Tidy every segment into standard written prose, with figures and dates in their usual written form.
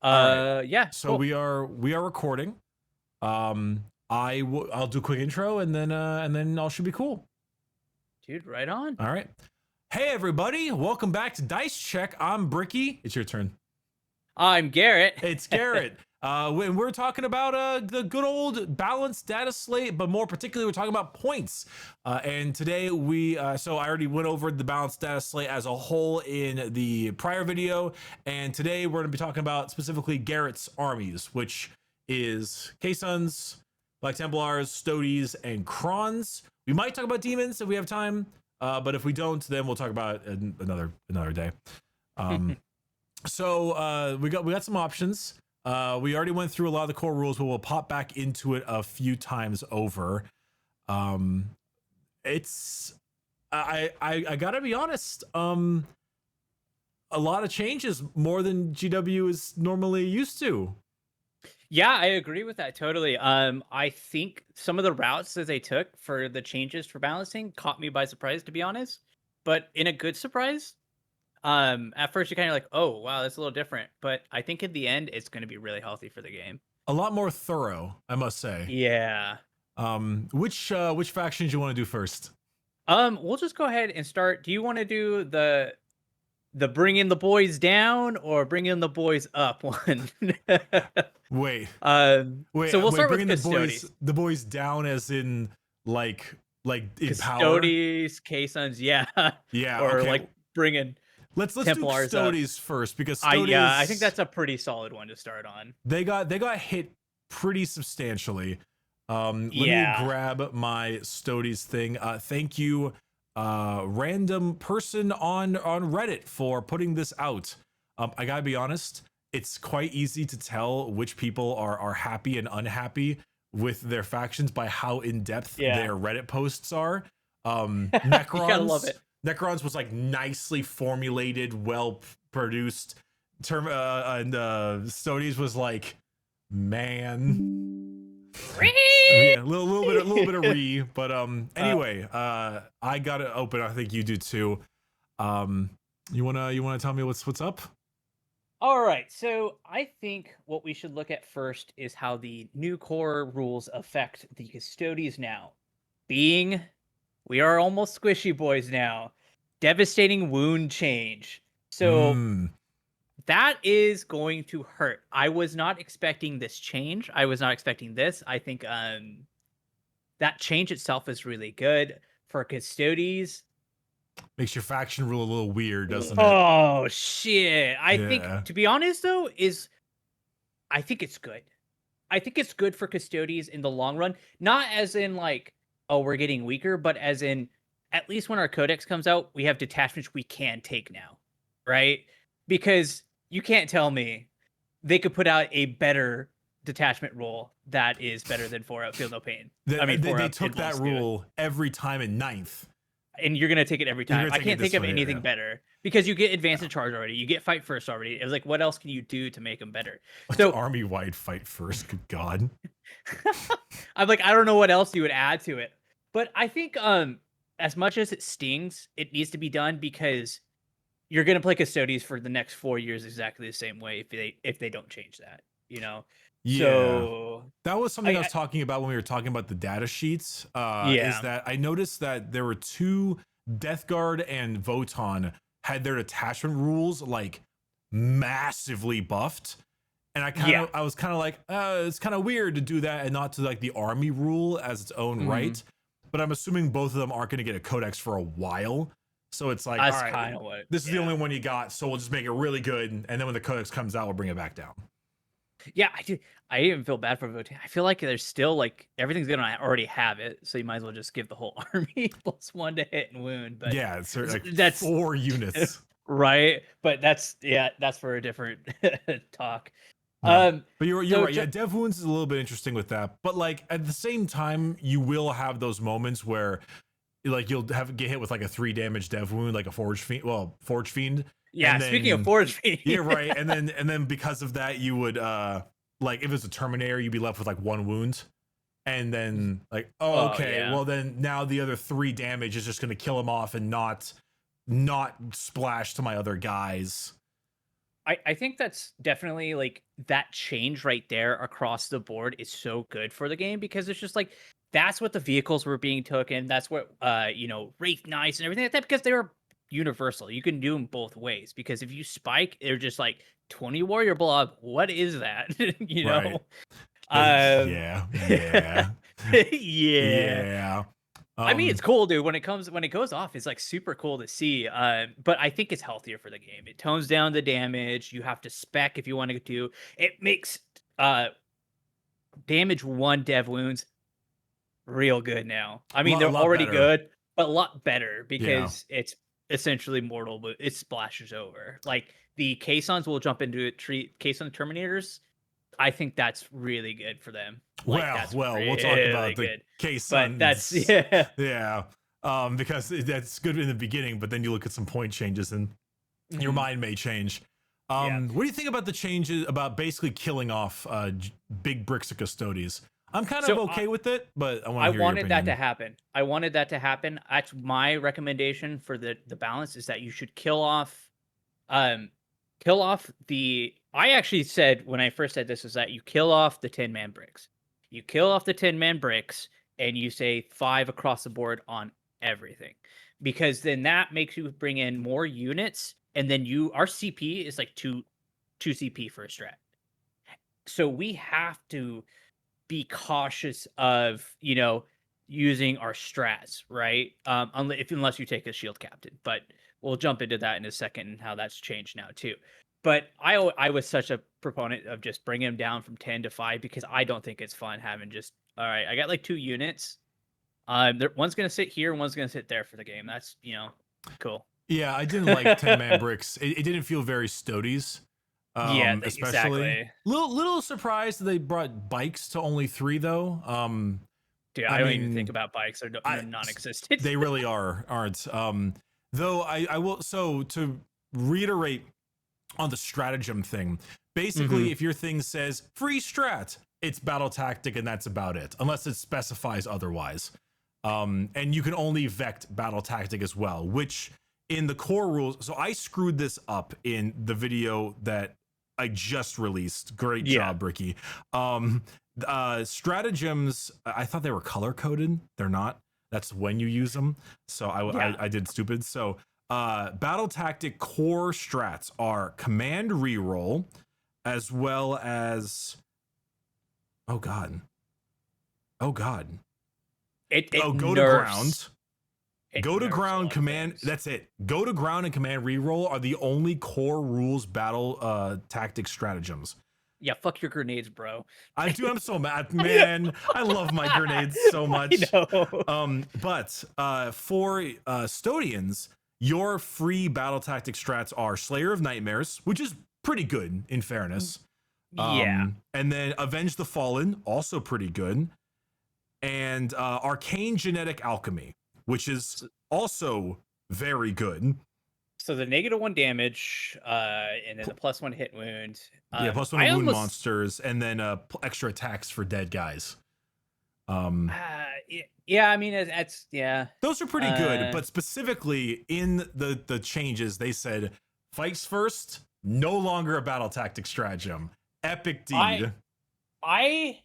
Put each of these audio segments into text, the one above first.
All right. Yeah, So cool. we are recording. I'll do a quick intro and then all should be cool. Dude, right on. All right. Hey everybody, welcome back to Dicecheck. I'm Bricky. It's your turn. I'm Garrett. It's Garrett. And we're talking about the good old balanced data slate, but more particularly, we're talking about points. And today so I already went over the balanced data slate as a whole in the prior video. And today we're going to be talking about specifically Garrett's armies, which is K-Suns, Black Templars, Custodes, and Necrons. We might talk about demons if we have time. But if we don't, then we'll talk about it another day. So we got some options. We already went through a lot of the core rules, but we'll pop back into it a few times over. It's I gotta be honest. A lot of changes, more than GW is normally used to. Yeah, I agree with that totally. I think some of the routes that they took for the changes for balancing caught me by surprise, to be honest. But in a good surprise. At first you're kind of like, oh wow, that's a little different. But I think in the end, it's going to be really healthy for the game. A lot more thorough, I must say. Yeah. Which factions you want to do first? We'll just go ahead and start. Do you want to do the bringing the boys down or bringing the boys up one? Wait. Wait. So we'll start with bringing the boys down, as in like in power. Custodes, K-Suns, yeah. Yeah. Or okay. like bringing. Let's Templars do Custodes first, because I think that's a pretty solid one to start on. They got hit pretty substantially. Let me grab my Custodes thing. Thank you, random person on Reddit, for putting this out. I gotta be honest, it's quite easy to tell which people are happy and unhappy with their factions by how in depth their Reddit posts are. Necrons, you gotta love it. Necrons was like nicely formulated, well produced. And Custodes was like, man, yeah, a little bit of re. But anyway, I got it open. I think you do too. You wanna tell me what's up? All right, so I think what we should look at first is how the new core rules affect the Custodes now. We are almost squishy boys now. Devastating wound change. So that is going to hurt. I was not expecting this change. I was not expecting this. I think that change itself is really good for Custodes. Makes your faction rule a little weird, doesn't it? Oh shit. I think, to be honest though, I think it's good. I think it's good for Custodes in the long run. Not as in like, oh, we're getting weaker, but as in, at least when our codex comes out, we have detachments we can take now, right? Because you can't tell me they could put out a better detachment rule that is better than 4 out, feel no pain. They took that rule every time in 9th. And you're going to take it every time. I can't think of anything better. Because you get advanced in charge already. You get fight first already. It was like, what else can you do to make them better? So army-wide fight first, good God. I'm like, I don't know what else you would add to it. But I think as much as it stings, it needs to be done, because you're going to play Custodes for the next 4 years exactly the same way if they don't change that, you know? Yeah. So that was something I was talking about when we were talking about the data sheets. Is that I noticed that there were 2 Death Guard and Voton had their detachment rules like massively buffed. And I was kind of like, it's kind of weird to do that and not to like the army rule as its own right. But I'm assuming both of them aren't going to get a codex for a while. So it's like, that's all right, kind of what, this is the only one you got, so we'll just make it really good. And then when the codex comes out, we'll bring it back down. Yeah, I do. I even feel bad for voting. I feel like there's still like everything's gonna already have it, so you might as well just give the whole army +1 to hit and wound. But yeah, it's like that's 4 units, right? But that's for a different talk. But you're right. Yeah, dev wounds is a little bit interesting with that. But like at the same time, you will have those moments where like you'll get hit with like a 3 damage dev wound, like a Forge Fiend. Yeah, speaking of Forge Fiend. Yeah, right. And then because of that, you would like if it's a Terminator, you'd be left with like 1 wound. And then like, well then now the other 3 damage is just gonna kill him off and not splash to my other guys. I think that's definitely like that change right there across the board is so good for the game because it's just like that's what the vehicles were being taken. That's what Wraith Knights and everything like that because they were universal. You can do them both ways because if you spike, they're just like 20 warrior blob. What is that? you Right. know? Um Yeah. Yeah. yeah. Yeah. I mean, it's cool, dude. When it goes off, it's like super cool to see. But I think it's healthier for the game. It tones down the damage. You have to spec if you want to do. It makes damage 1 dev wounds real good now. I mean, A they're lot already better. good, but a lot better Yeah. because it's essentially mortal, but it splashes over. Like the caissons will jump into it, treat caisson terminators. I think that's really good for them. Like that's We'll talk really about the good. case But that's sons. Yeah. Because that's good in the beginning, but then you look at some point changes and your Mhm. mind may change. Yeah. What do you think about the changes about basically killing off big bricks of Custodes? I'm kind of So okay with it, but I want I to hear your wanted that to opinion. happen. I wanted that to happen. That's my recommendation for the balance is that you should um kill off the I actually said when I first said this is that you kill off the 10-man bricks. You kill off the 10-man bricks and you say 5 across the board on everything. Because then that makes you bring in more units and then our CP is like 2 CP for a strat. So we have to be cautious of, using our strats, right? Unless you take a shield captain, but we'll jump into that in a second and how that's changed now too. But I was such a proponent of just bringing him down from 10 to 5 because I don't think it's fun having just all right. I got like 2 units. One's gonna sit here and one's gonna sit there for the game. That's cool. Yeah, I didn't like 10-man bricks. It didn't feel very Stoties. Yeah, Especially. exactly. Little surprised that they brought bikes to only 3 though. Dude, I I don't even think mean, about bikes. They're I non-existent. they really aren't. Though I will so to reiterate on the stratagem thing. Basically, Mhm. if your thing says free strat, it's battle tactic and that's about it, unless it specifies otherwise. And you can only vect battle tactic as well, which in the core rules. So I screwed this up in the video that I just released. Great Yeah. job, Bricky. Stratagems, I thought they were color coded. They're not. That's when you use them. So Yeah. I did stupid. So battle tactic core strats are command reroll, as well as oh god, oh god, It go to nerfs ground. it Go to nerfs a ground lot of command. things. That's it. Go to ground and command reroll are the only core rules battle tactic stratagems. Yeah, fuck your grenades, bro. I'm so mad, I know. man. I love my grenades so I much. know. But for Stodians, your free battle tactic strats are Slayer of Nightmares, which is pretty good in fairness. Yeah. And then Avenge the Fallen, also pretty good. And Arcane Genetic Alchemy, which is So, also very good. so the -1 damage, and then the +1 hit wound. Yeah, plus one to I wound almost monsters, and then extra attacks for dead guys. yeah, I mean it's yeah. Those are pretty good, Uh but specifically in the changes, they said fights first, no longer a battle tactic stratagem. Epic I deed. I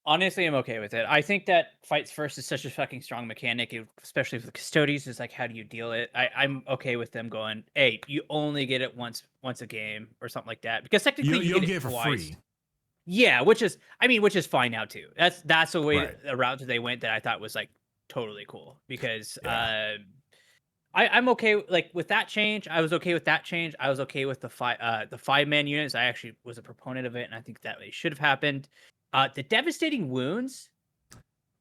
honestly am okay with it. I think that fights first is such a fucking strong mechanic, especially for the custodies. Is like how do you deal it? I'm okay with them going, hey, you only get it once a game or something like that. Because technically you You get don't it get it for twice. free. Yeah, which is fine now too. That's Right. a route that they went that I thought was like totally cool because Yeah. I'm okay like with that change. I was okay with that change. I was okay with the 5-man units. I actually was a proponent of it, and I think that it should have happened. The devastating wounds,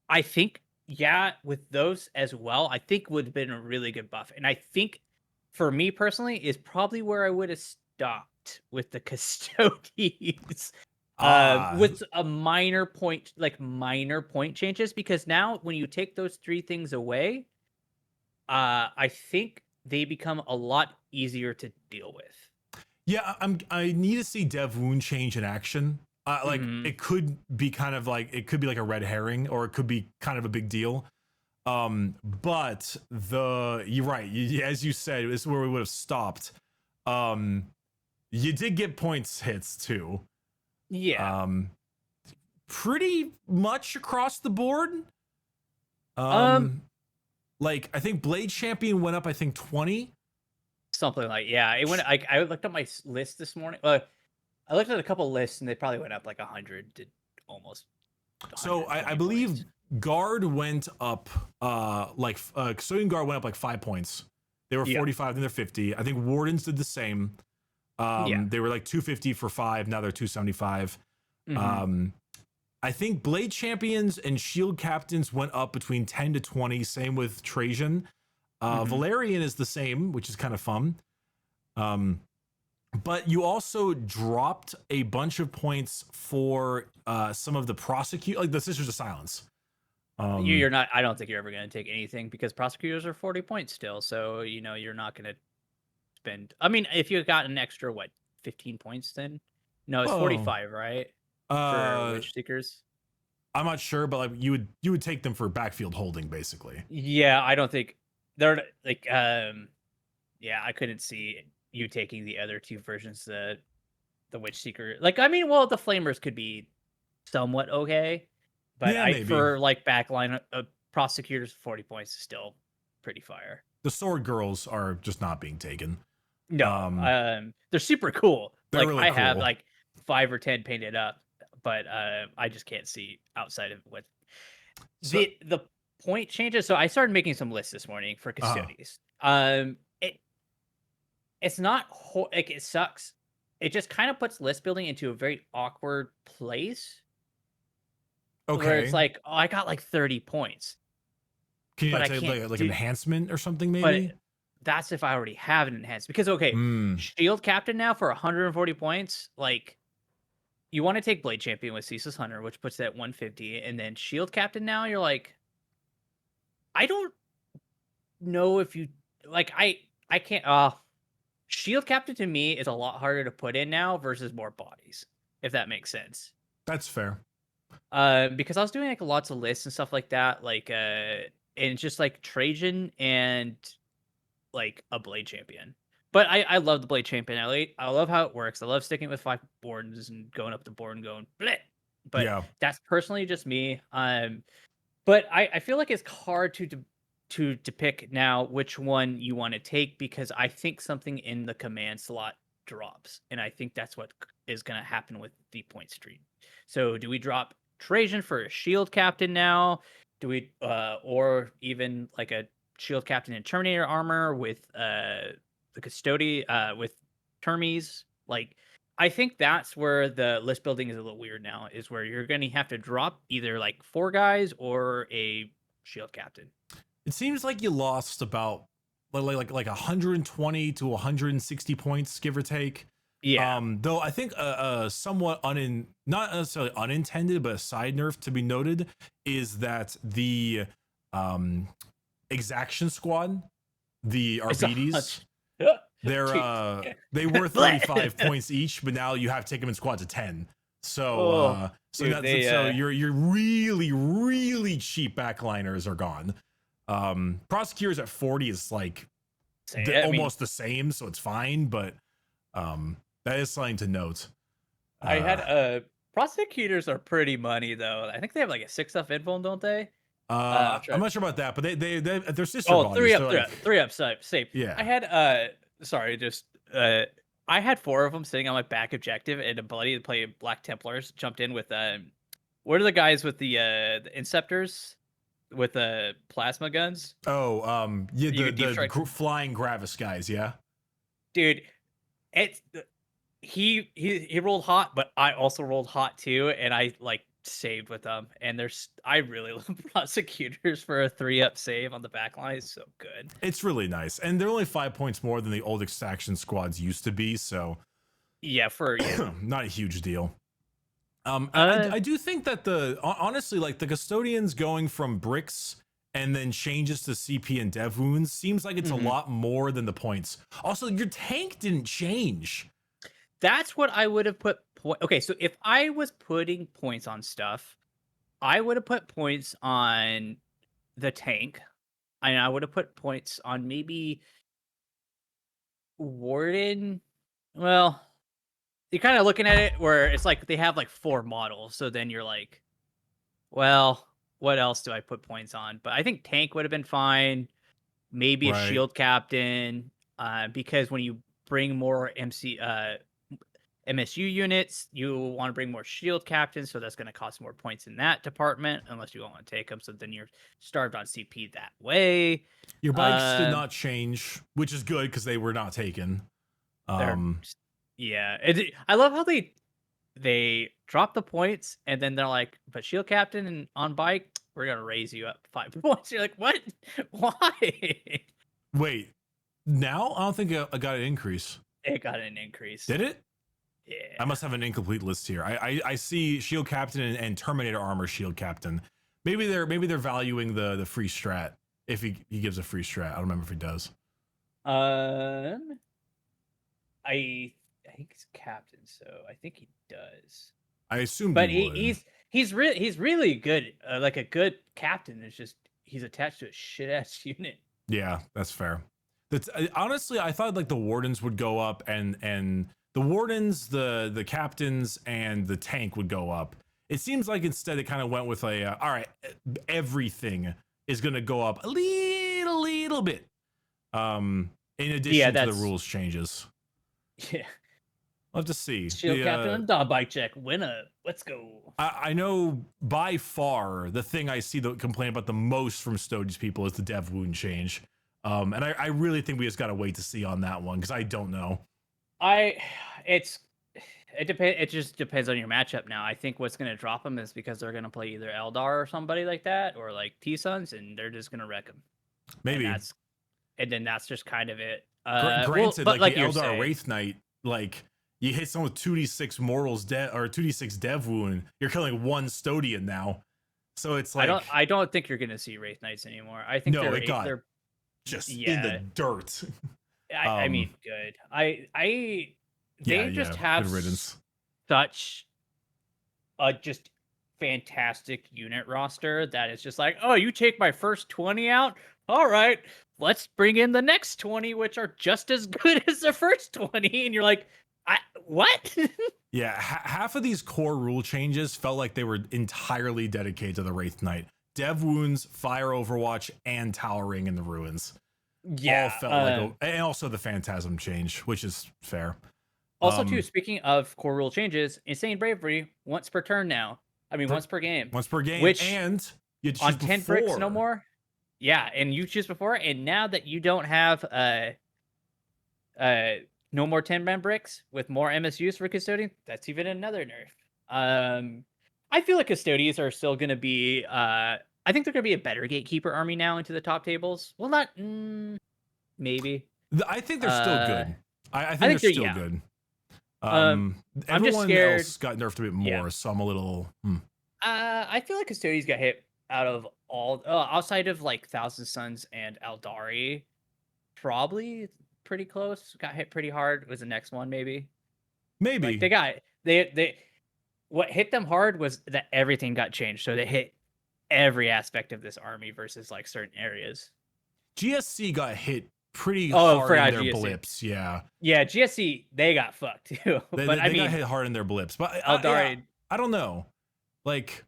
I think, yeah, with those as well, I think would have been a really good buff. And I think for me personally, is probably where I would have stopped with the custodies. Ah, With a minor point changes, because now when you take those 3 things away, I think they become a lot easier to deal with. yeah, I need to see Dev Wound change in action. Like Mhm. it could be kind of like it could be like a red herring, or it could be kind of a big deal. But you're right. As you said, this is where we would have stopped. Um, you did get points hits too. Yeah. Pretty much across the board. Um, Like I think Blade Champion went up, I think 20. something like yeah. It went. I looked at my list this morning. I looked at a couple lists and they probably went up like 100 to almost So I 120 believe points. Guard went up, Custodian Guard went up like 5 points. They were Yeah. 45, then they're 50. I think Wardens did the same. Yeah. They were like 250 for 5. Now they're 275. Mm-hmm. I think Blade Champions and Shield Captains went up between 10 to 20. Same with Trajan. Mm-hmm. Valerian is the same, which is kind of fun. But you also dropped a bunch of points for some of the prosecute, like the Sisters of Silence. You're not. I don't think you're ever going to take anything because prosecutors are 40 points still. So you're not going to spend. I mean, if you got an extra 15 points, then no, it's Oh, 45, right? For uh, witch seekers. I'm not sure, but like you would take them for backfield holding, basically. Yeah, I don't think they're like. Yeah, I couldn't see you taking the other two versions. The witch seeker. Like, I mean, well, the flamers could be somewhat okay, but Yeah, maybe. for like backline prosecutors, 40 points is still pretty fire. The Sword Girls are just not being taken. No, they're super cool. They're Like really I have cool. like 5 or 10 painted up, but I just can't see outside of what So, the point changes. So I started making some lists this morning for Custodes. It's not like it sucks. It just kind of puts list building into a very awkward place where it's okay. like, oh, I got like 30 points, Can you but I take can't like do. enhancement or something, But maybe? that's if I already have an enhanced. Because okay, Shield Captain now for 140 points. Like you want to take Blade Champion with Ceaseless Hunter, which puts it at 150, and then Shield Captain now. You're like, I don't know if you like. I can't. Shield Captain to me is a lot harder to put in now versus more bodies, if that makes sense. That's fair. Because I was doing like lots of lists and stuff like that, and it's just like Trajan and like a Blade Champion. But I love the Blade Champion. I love how it works. I love sticking with 5 Bordens and going up the board and going bleh. But Yeah. that's personally just me. But I feel like it's hard to pick now which one you want to take because I think something in the command slot drops, and I think that's what is going to happen with the point stream. So do we drop Trajan for a Shield Captain now? Do we or even like a Shield Captain in Terminator armor with the Custody with Termies? Like I think that's where the list building is a little weird now, is where you're going to have to drop either like 4 guys or a Shield Captain. It seems like you lost about like 120 to 160 points, give or take. Yeah. Though I think somewhat not necessarily unintended, but a side nerf to be noted is that the exaction squad, the Arbides, they were 35 points each, but now you have to take them in squads of 10. So your really cheap backliners are gone. Prosecutors at 40 is like almost the same, so it's fine, but that is something to note. I had prosecutors are pretty money though. I think they have like a 6-up info, don't they? I'm not sure about that, but they're sister bodies. 3 up safe. Yeah. I had I had 4 of them sitting on my back objective, and a buddy that played Black Templars jumped in with what are the guys with the Inceptors with the plasma guns? The flying Gravis guys, yeah. Dude, it's he rolled hot, but I also rolled hot too, and I like saved with them. And I really love prosecutors for a 3-up save on the back line. It's so good. It's really nice, and they're only 5 points more than the old extraction squads used to be, so yeah, for not a huge deal. I do think that honestly, like the Custodians going from bricks and then changes to CP and dev wounds seems like it's a lot more than the points. Also, your tank didn't change. That's what I would have put. Okay, so if I was putting points on stuff, I would have put points on the tank, and I would have put points on maybe Warden, well, you're kind of looking at it where it's like they have like 4 models, so then you're like, well, what else do I put points on? But I think tank would have been fine. Maybe a Right. shield captain, because when you bring more MSU units, you want to bring more shield captains, so that's going to cost more points in that department, unless you don't want to take them. So then you're starved on CP that way. Your bikes did Um, not change, which is good because they were not taken. they're yeah. I love how they drop the points and then they're like, but shield captain and on bike, we're gonna raise you up 5 points. You're like, what? Why? Wait, now I don't think I got an increase. It got an increase. Did it? Yeah. I must have an incomplete list here. I see shield captain and Terminator armor shield captain. Maybe they're valuing the free strat if he gives a free strat. I don't remember if he does. I think he's captain, so I think he does. I assumed But he would. he's really good. Like a good captain. It's just he's attached to a shit ass unit. Yeah, that's fair. That's honestly, I thought like the wardens would go up, and the wardens, the captains, and the tank would go up. It seems like instead it kind of went with a all right, everything is gonna go up a little bit. In addition to the rules changes. Yeah. I'll have to see. Shield captain and dog bike check. Winner. Let's go. I know by far the thing I see the complain about the most from Stodes people is the dev wound change. And I really think we just gotta wait to see on that one because I don't know. It depends. It just depends on your matchup now. I think what's gonna drop them is because they're gonna play either Eldar or somebody like that, or like T-Suns, and they're just gonna wreck them. Maybe. And then that's just kind of it. Granted, well, like the Eldar Wraith Knight, like you hit someone with 2d6 mortals or 2d6 dev wound, you're killing one Stodian now. So it's like I don't think you're gonna see Wraith Knights anymore. I think they're just in the dirt. I mean, good. They just have such a just fantastic unit roster that it's just like, oh, you take my first 20 out? All right, let's bring in the next 20, which are just as good as the first 20. And you're like, what? Yeah, half of these core rule changes felt like they were entirely dedicated to the Wraith Knight. Dev wounds, fire overwatch, and towering in the ruins. Yeah, all felt like and also the phantasm change, which is fair. Also, too, speaking of core rule changes, Insane Bravery once per turn now. I mean, once per game. Once per game, which and you choose on 10 bricks no more. Yeah, and you choose before, and now that you don't have no more 10-man bricks with more MSUs for Custodian, that's even another nerf. I feel like Custodians are still going to be I think they're going to be a better gatekeeper army now into the top tables. Well, not maybe. I think they're still good. I think they're still good. I'm just scared. Else got nerfed a bit more, so I'm a little. I feel like Custodians got hit out of all outside of like Thousand Suns and Eldari, probably pretty close. Got hit pretty hard. Was the next one maybe? Maybe like they what hit them hard was that everything got changed, so they hit every aspect of this army versus like certain areas. GSC got hit pretty hard in their blips. Yeah, GSC they got fucked too. They got hit hard in their blips. But Eldari, I don't know. Like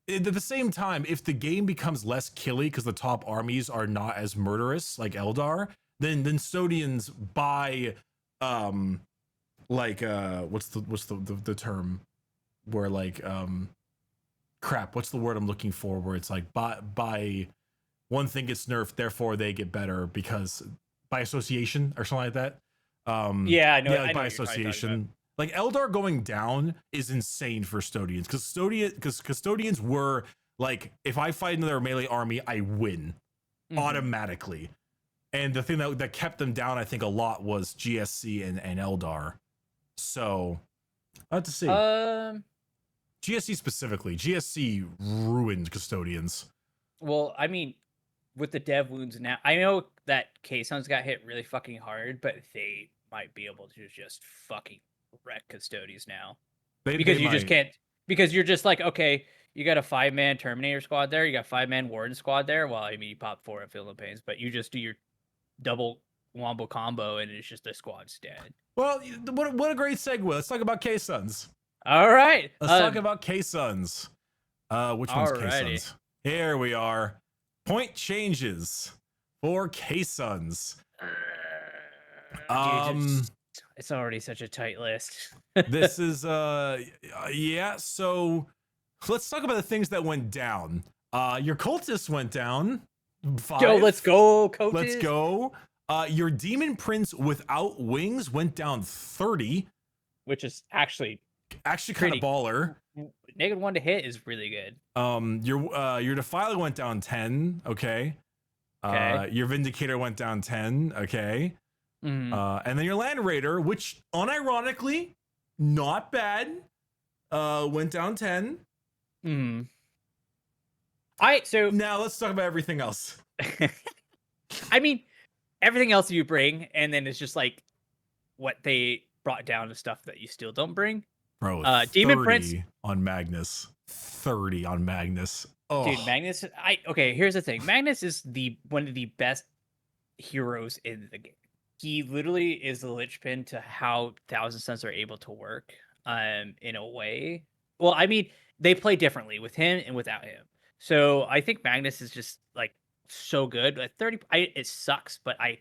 at the same time, if the game becomes less killy because the top armies are not as murderous like Eldar, then Stodians by what's the term where like crap, what's the word I'm looking for where it's like by one thing gets nerfed, therefore they get better because by association or something like that. I know. By association. Like Eldar going down is insane for Custodians because Custodians were like, if I fight another melee army, I win automatically. And the thing that kept them down, I think, a lot was GSC and Eldar. So I have to see. GSC specifically. GSC ruined Custodians. Well, I mean, with the dev wounds now, I know that K-Suns got hit really fucking hard, but they might be able to just fucking wreck Custodians now. Because you just can't, because you're just like, okay, you got a 5-man Terminator squad there, you got 5-man Warden squad there. Well, I mean, you pop 4 at Field of Pains, but you just do your double wombo combo, and it's just the squad's dead. Well, what a great segue. Let's talk about K-Suns. All right. Let's talk about K-Suns. Which one's Alrighty. K-Suns? Here we are. Point changes for K-Suns. Dude, it's already such a tight list. This is yeah, so let's talk about the things that went down. Your cultists went down 5. Yo, let's go, coaches. Let's go. Your demon prince without wings went down 30, which is actually kind of baller. -1 to hit is really good. Your defiler went down 10. Okay. Your vindicator went down 10. Okay. Mm-hmm. And then your land raider, which unironically not bad, went down 10. Mm-hmm. All right, so now let's talk about everything else. I mean, everything else you bring, and then it's just like what they brought down to stuff that you still don't bring. Bro, Demon Prince on Magnus. 30 on Magnus. Oh. Dude, Magnus. Okay, here's the thing. Magnus is one of the best heroes in the game. He literally is the linchpin to how Thousand Suns are able to work. In a way. Well, I mean, they play differently with him and without him. So I think Magnus is just like so good. At 30, it sucks, but I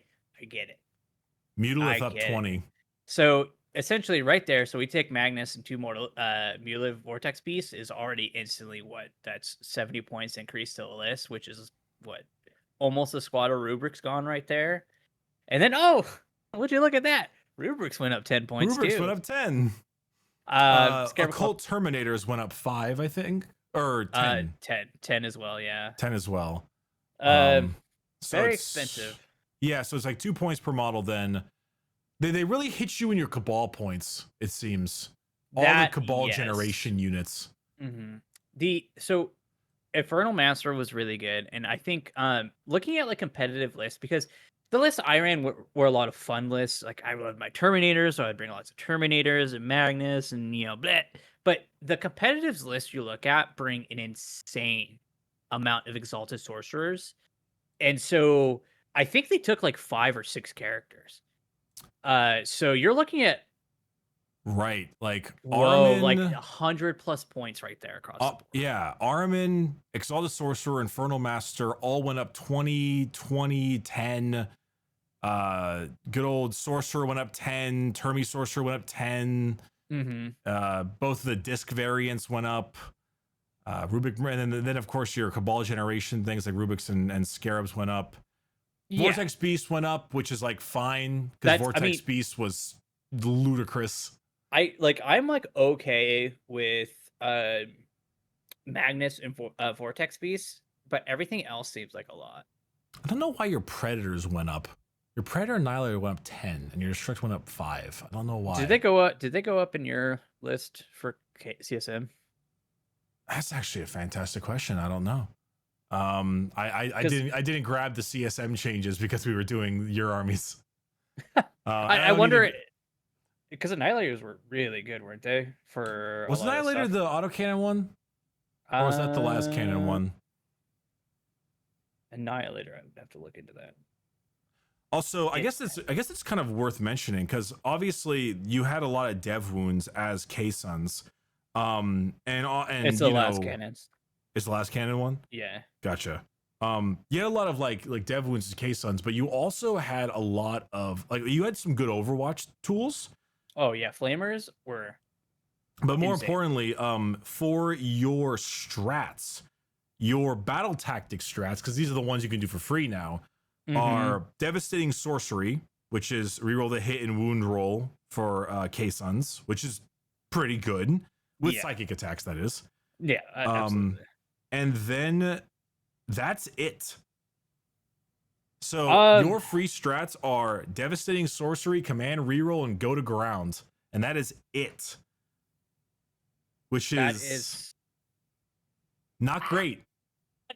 get it. Mutilith up 20. So essentially, right there. So we take Magnus and 2 more Mutilith Vortex Beasts is already instantly that's 70 points increase to the list, which is almost a squad of Rubrics gone right there. And then would you look at that? Rubrics went up 10 points. Rubrics went up 10. Occult Terminators went up 5, I think. Or 10. 10 as well, yeah. 10 as well. So very expensive. Yeah, so it's like 2 points per model then. They really hit you in your Cabal points, it seems. All the Cabal generation units. Mm-hmm. So Infernal Master was really good. And I think looking at like competitive lists, because the lists I ran were a lot of fun lists. Like I loved my Terminators, so I'd bring lots of Terminators and Magnus and bleh. But the competitive list you look at bring an insane amount of Exalted Sorcerers. And so I think they took like 5 or 6 characters. So you're looking at like Armin, like 100+ points right there across the board. Yeah, Armin, Exalted Sorcerer, Infernal Master all went up 20, 10. Good old Sorcerer went up 10. Termi Sorcerer went up 10. Mm-hmm. Both of the disc variants went up. Rubik, and then of course your Cabal generation things like Rubiks and Scarabs went up. Vortex Beast went up, which is like fine because Vortex Beast was ludicrous. I'm like okay with Magnus and Vortex Beast, but everything else seems like a lot. I don't know why your Predators went up. Your Predator Annihilator went up 10, and your Destruct went up 5. I don't know why. Did they go up? Did they go up in your list for CSM? That's actually a fantastic question. I don't know. I didn't grab the CSM changes because we were doing your armies. I wonder because Annihilators were really good, weren't they? Was Annihilator the autocannon one, or was that the last cannon one? Annihilator. I would have to look into that. Also, I guess it's kind of worth mentioning because obviously you had a lot of dev wounds as K-Suns. And it's the last cannons. It's the last cannon one? Yeah. Gotcha. You had a lot of like dev wounds as K-Suns, but you also had a lot of you had some good Overwatch tools. Oh yeah, flamers were. But more importantly, for your strats, your battle tactic strats, because these are the ones you can do for free now, are Devastating Sorcery, which is reroll the hit and wound roll for K-Suns, which is pretty good with psychic attacks. That is. Yeah, absolutely. And then that's it. So your free strats are Devastating Sorcery, Command Reroll, and Go to Ground. And that is it. Which is not great.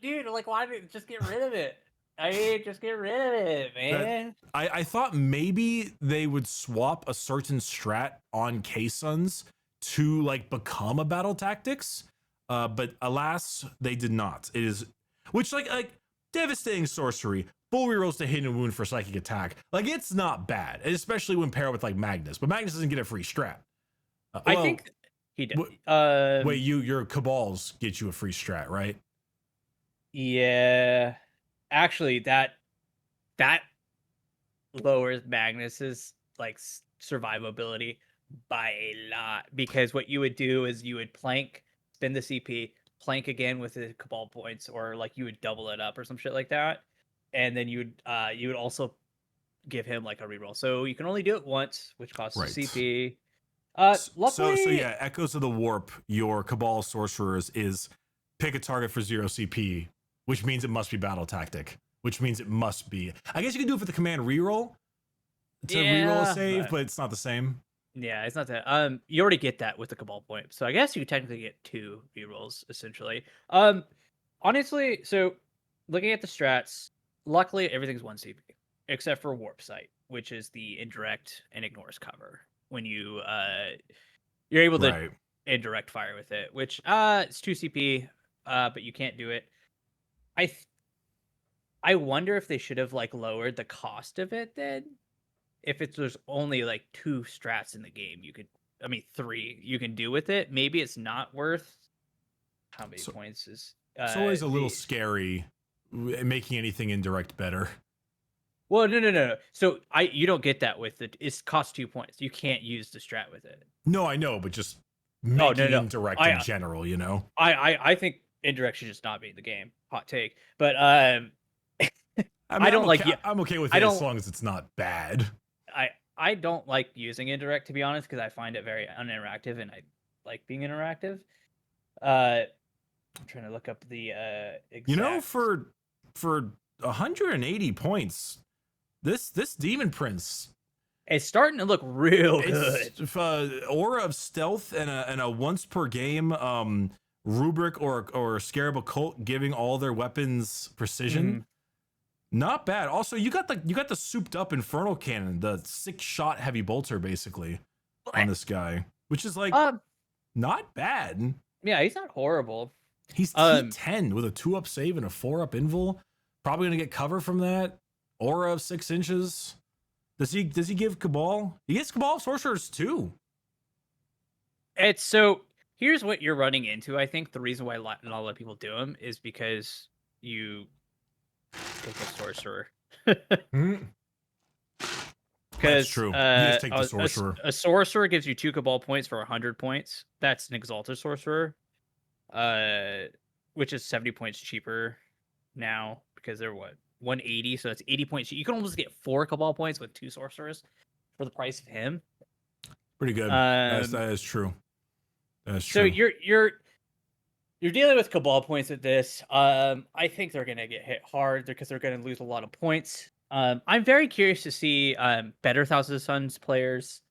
Dude, like, why did just get rid of it? I mean, just get rid of it, man. I thought maybe they would swap a certain strat on K-Suns to like become a battle tactics. But alas, they did not. It is which like Devastating Sorcery, full rerolls to hit and wound for psychic attack. Like, it's not bad, especially when paired with like Magnus. But Magnus doesn't get a free strat. I think he did. Wait, your Cabals get you a free strat, right? Yeah, actually, that lowers Magnus's like survivability by a lot, because what you would do is you would plank, spend the CP, plank again with the Cabal points, or like you would double it up or some shit like that, and then you would also give him like a reroll. So you can only do it once, which costs Right. CP. So yeah, Echoes of the Warp, your Cabal sorcerers is pick a target for 0 CP, which means it must be battle tactic, which means it must be. I guess you can do it for the command reroll to reroll a save, but it's not the same. Yeah, it's not that. You already get that with the Cabal point, so I guess you could technically get 2 rerolls essentially. Honestly, so looking at the strats, luckily everything's 1 CP except for Warp Sight, which is the indirect and ignores cover. When you're able to indirect fire with it, which it's 2 CP, but you can't do it. I wonder if they should have like lowered the cost of it then. If there's only like 2 strats in the game, 3 you can do with it. Maybe it's not worth how many points is. It's always a little scary making anything indirect better. Well, no. So you don't get that with it. It costs 2 points. You can't use the strat with it. No, I know, but just making indirect in general, you know. I think indirect should just not be in the game. Hot take, but I'm okay with it as long as it's not bad. I don't like using indirect, to be honest, because I find it very uninteractive, and I like being interactive. I'm trying to look up the exact... You know, for 180 points, this Demon Prince, it's starting to look real good. Aura of Stealth and a once per game rubric or Scarab Occult giving all their weapons precision. Mm-hmm. Not bad. Also, you got the souped up Infernal Cannon, the 6-shot heavy bolter, basically, on this guy, which is like not bad. Yeah, he's not horrible. He's T10 with a 2-up save and a 4-up invul. Probably gonna get cover from that. Aura of 6 inches. Does he give Cabal? He gets Cabal sorcerers too. It's so here's what you're running into. I think the reason why not a lot of people do them is because you take a sorcerer. Because true. You just take the sorcerer. A sorcerer gives you 2 Cabal points for 100 points. That's an Exalted Sorcerer, which is 70 points cheaper now because they're 180, so that's 80 points. You can almost get 4 Cabal points with 2 sorcerers for the price of him. Pretty good. That is true. That's true. So you're dealing with Cabal points with this. I think they're going to get hit hard because they're going to lose a lot of points. I'm very curious to see better Thousand Suns players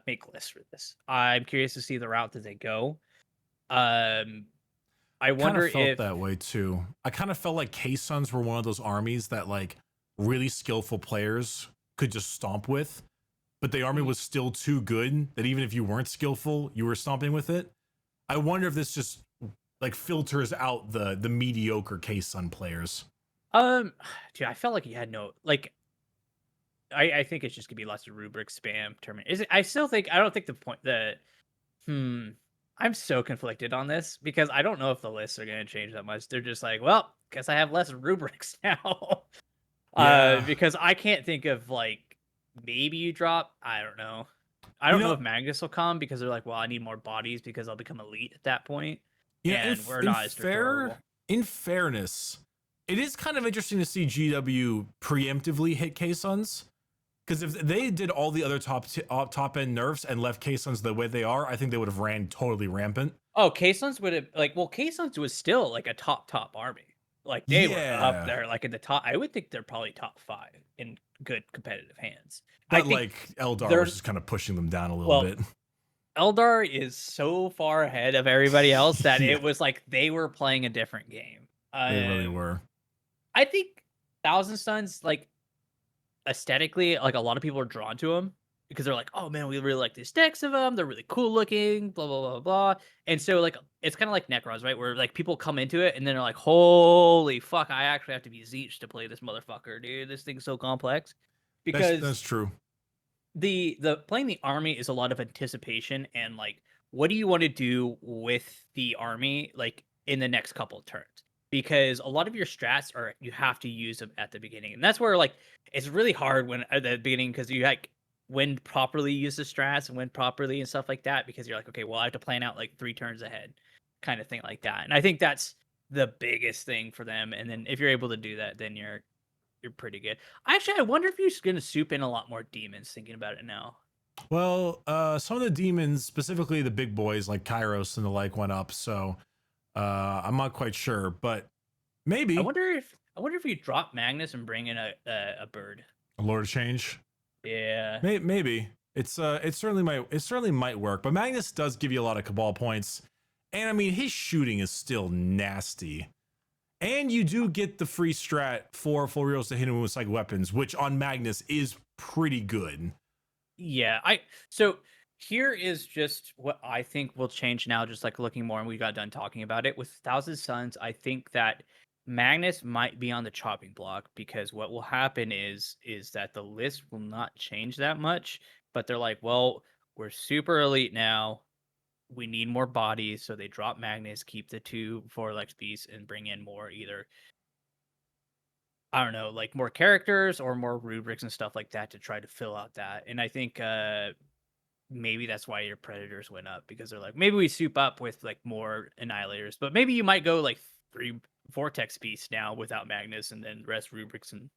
make lists for this. I'm curious to see the route that they go. I wonder if... felt that way too. I kind of felt like K-Suns were one of those armies that like really skillful players could just stomp with, but the army was still too good that even if you weren't skillful, you were stomping with it. I wonder if this just like filters out the mediocre K-Sun players. Dude, I felt like he had no like. I think it's just gonna be lots of rubric spam tournament. I don't think the point that. I'm so conflicted on this because I don't know if the lists are gonna change that much. They're just like, well, guess I have less rubrics now. Because I can't think of like maybe you drop. I don't know. I don't know if Magnus will come because they're like, well, I need more bodies because I'll become elite at that point. Yeah, and we're not as in fairness, it is kind of interesting to see GW preemptively hit K-Suns. Because if they did all the other top end nerfs and left K-Suns the way they are, I think they would have ran totally rampant. Oh, K-Suns would have K-Suns was still like a top army. Like they were up there, like in the top. I would think they're probably top 5 in good competitive hands. But like Eldar was just kind of pushing them down a little bit. Eldar is so far ahead of everybody else that it was like they were playing a different game. They really were. I think Thousand Suns, like aesthetically, like a lot of people are drawn to them because they're like, oh man, we really like these decks of them. They're really cool looking, blah blah blah blah. And so like it's kind of like Necrons, right? Where like people come into it and then they're like, holy fuck, I actually have to be Zeech to play this motherfucker, dude. This thing's so complex. That's Because true. the playing the army is a lot of anticipation and like what do you want to do with the army like in the next couple of turns, because a lot of your strats are you have to use them at the beginning, and that's where like it's really hard when at the beginning because you like when properly use the strats and when properly and stuff like that, because you're like, okay, well I have to plan out like 3 turns ahead kind of thing like that. And I think that's the biggest thing for them, and then if you're able to do that, then you're pretty good. Actually, I wonder if you're gonna soup in a lot more demons. Thinking about it now. Well, some of the demons, specifically the big boys like Kairos and the like, went up. So I'm not quite sure, but maybe I wonder if you drop Magnus and bring in a bird. a Lord of Change. Yeah. Maybe it certainly might work. But Magnus does give you a lot of Cabal points, and I mean his shooting is still nasty. And you do get the free strat for full reels to hit him with psychic weapons, which on Magnus is pretty good. Yeah. So here is just what I think will change now, just like looking more, and we got done talking about it. With Thousand Suns, I think that Magnus might be on the chopping block, because what will happen is that the list will not change that much, but they're like, well, we're super elite now. We need more bodies, so they drop Magnus, keep the 2 Vorlex beasts, and bring in more either, I don't know, like more characters or more rubrics and stuff like that to try to fill out that. And I think maybe that's why your Predators went up, because they're like, maybe we soup up with like more Annihilators, but maybe you might go like 3 Vortex beasts now without Magnus, and then rest rubrics and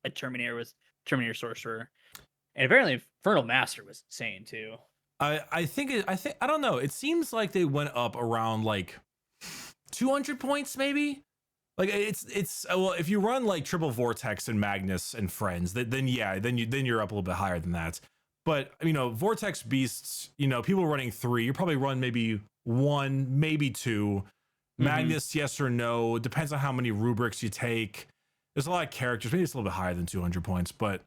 a Terminator with Terminator Sorcerer. And apparently Infernal Master was insane too. I think I don't know. It seems like they went up around like 200 points, maybe. Like it's well, if you run like triple Vortex and Magnus and friends, then you're up a little bit higher than that. But you know, Vortex beasts, you know, people running 3, you probably run maybe 1, maybe 2. Magnus, yes or no, depends on how many rubrics you take. There's a lot of characters. Maybe it's a little bit higher than 200 points, but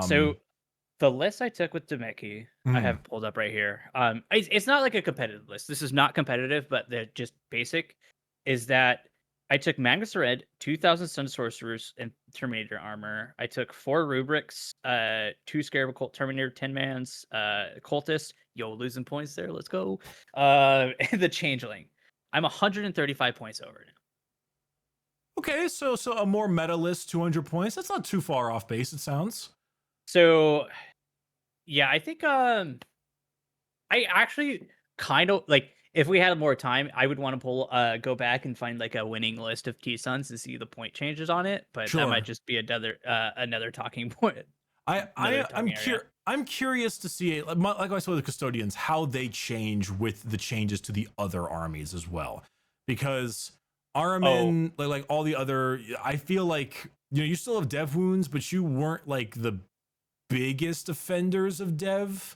So the list I took with Demeki, I have it pulled up right here. It's not like a competitive list. This is not competitive, but they're just basic. Is that I took Magnus Red, 2,000 Sun Sorcerers, and Terminator armor. I took 4 rubrics, 2 Scarab Cult, Terminator 10-mans, Cultist. Yo, losing points there. Let's go. And the Changeling. I'm 135 points over now. okay, so a more meta list, 200 points. That's not too far off base, it sounds. So, yeah, I think I actually kind of like, if we had more time, I would want to go back and find like a winning list of T-Suns to see the point changes on it, but that might just be another talking point. I'm curious to see, like I said with the Custodians, how they change with the changes to the other armies as well, because Ahriman, like all the other, I feel like, you know, you still have dev wounds, but you weren't like the biggest offenders of dev,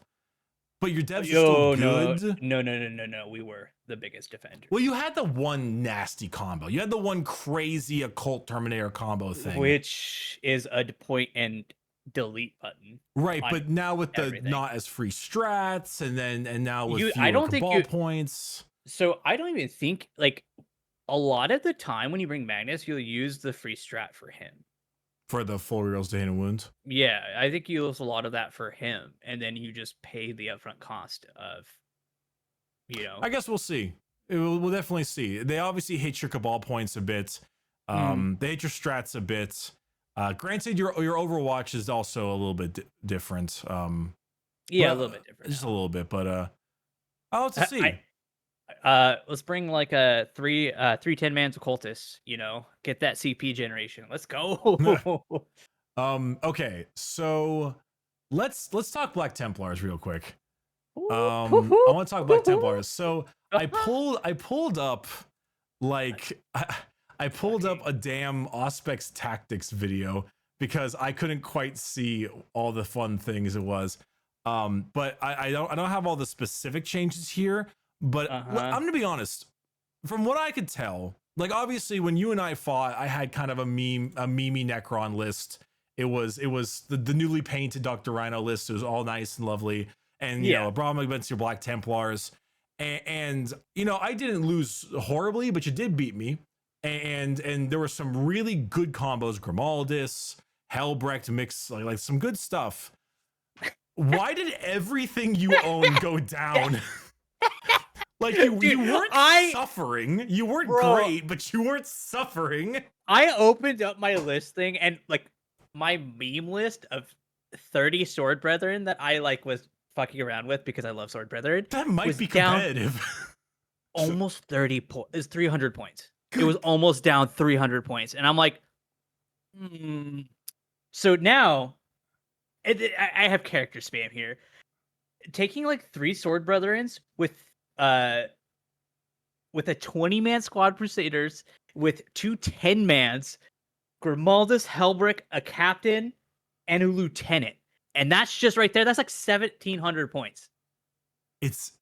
but your devs are still good. No. We were the biggest defenders. Well, you had the one nasty combo. You had the one crazy occult Terminator combo thing, which is a point and delete button. Right, but now with everything. The not as free strats, and now with I don't think Cabal points. So I don't even think, like, a lot of the time when you bring Magnus, you'll use the free strat for him. For the full reels to hit a wound? Yeah, I think you use a lot of that for him, and then you just pay the upfront cost of, you know. I guess we'll see. We'll definitely see. They obviously hit your Cabal points a bit. They hit your strats a bit. Granted, your Overwatch is also a little bit different. Yeah, a little bit different. Just a little bit, but I'll have to see. Let's bring like a 3 10-man Cultists, you know, get that CP generation. Let's go. Okay, so let's talk Black Templars real quick. I want to talk Black Templars. So I pulled up like I pulled up a damn Auspex Tactics video because I couldn't quite see all the fun things it was. But I don't have all the specific changes here. But I'm gonna be honest. From what I could tell, like obviously when you and I fought, I had kind of a memey Necron list. It was the newly painted Dr. Rhino list. It was all nice and lovely. And you know, a Brahma against your Black Templars. And you know, I didn't lose horribly, but you did beat me. And there were some really good combos, Grimaldus, Helbrecht mix, like some good stuff. Why did everything you own go down? Like you weren't suffering. You weren't great, but you weren't suffering. I opened up my list thing and like my meme list of 30 Sword Brethren that I like was fucking around with because I love Sword Brethren. That might be competitive. Almost 30 points. It's 300 points. It was almost down 300 points. And I'm like, So now, I have character spam here. Taking like 3 Sword Brethrens with a 20-man squad Crusaders with 2 10-mans, Grimaldus, Helbrick, a captain, and a lieutenant. And that's just right there. That's like 1,700 points. It's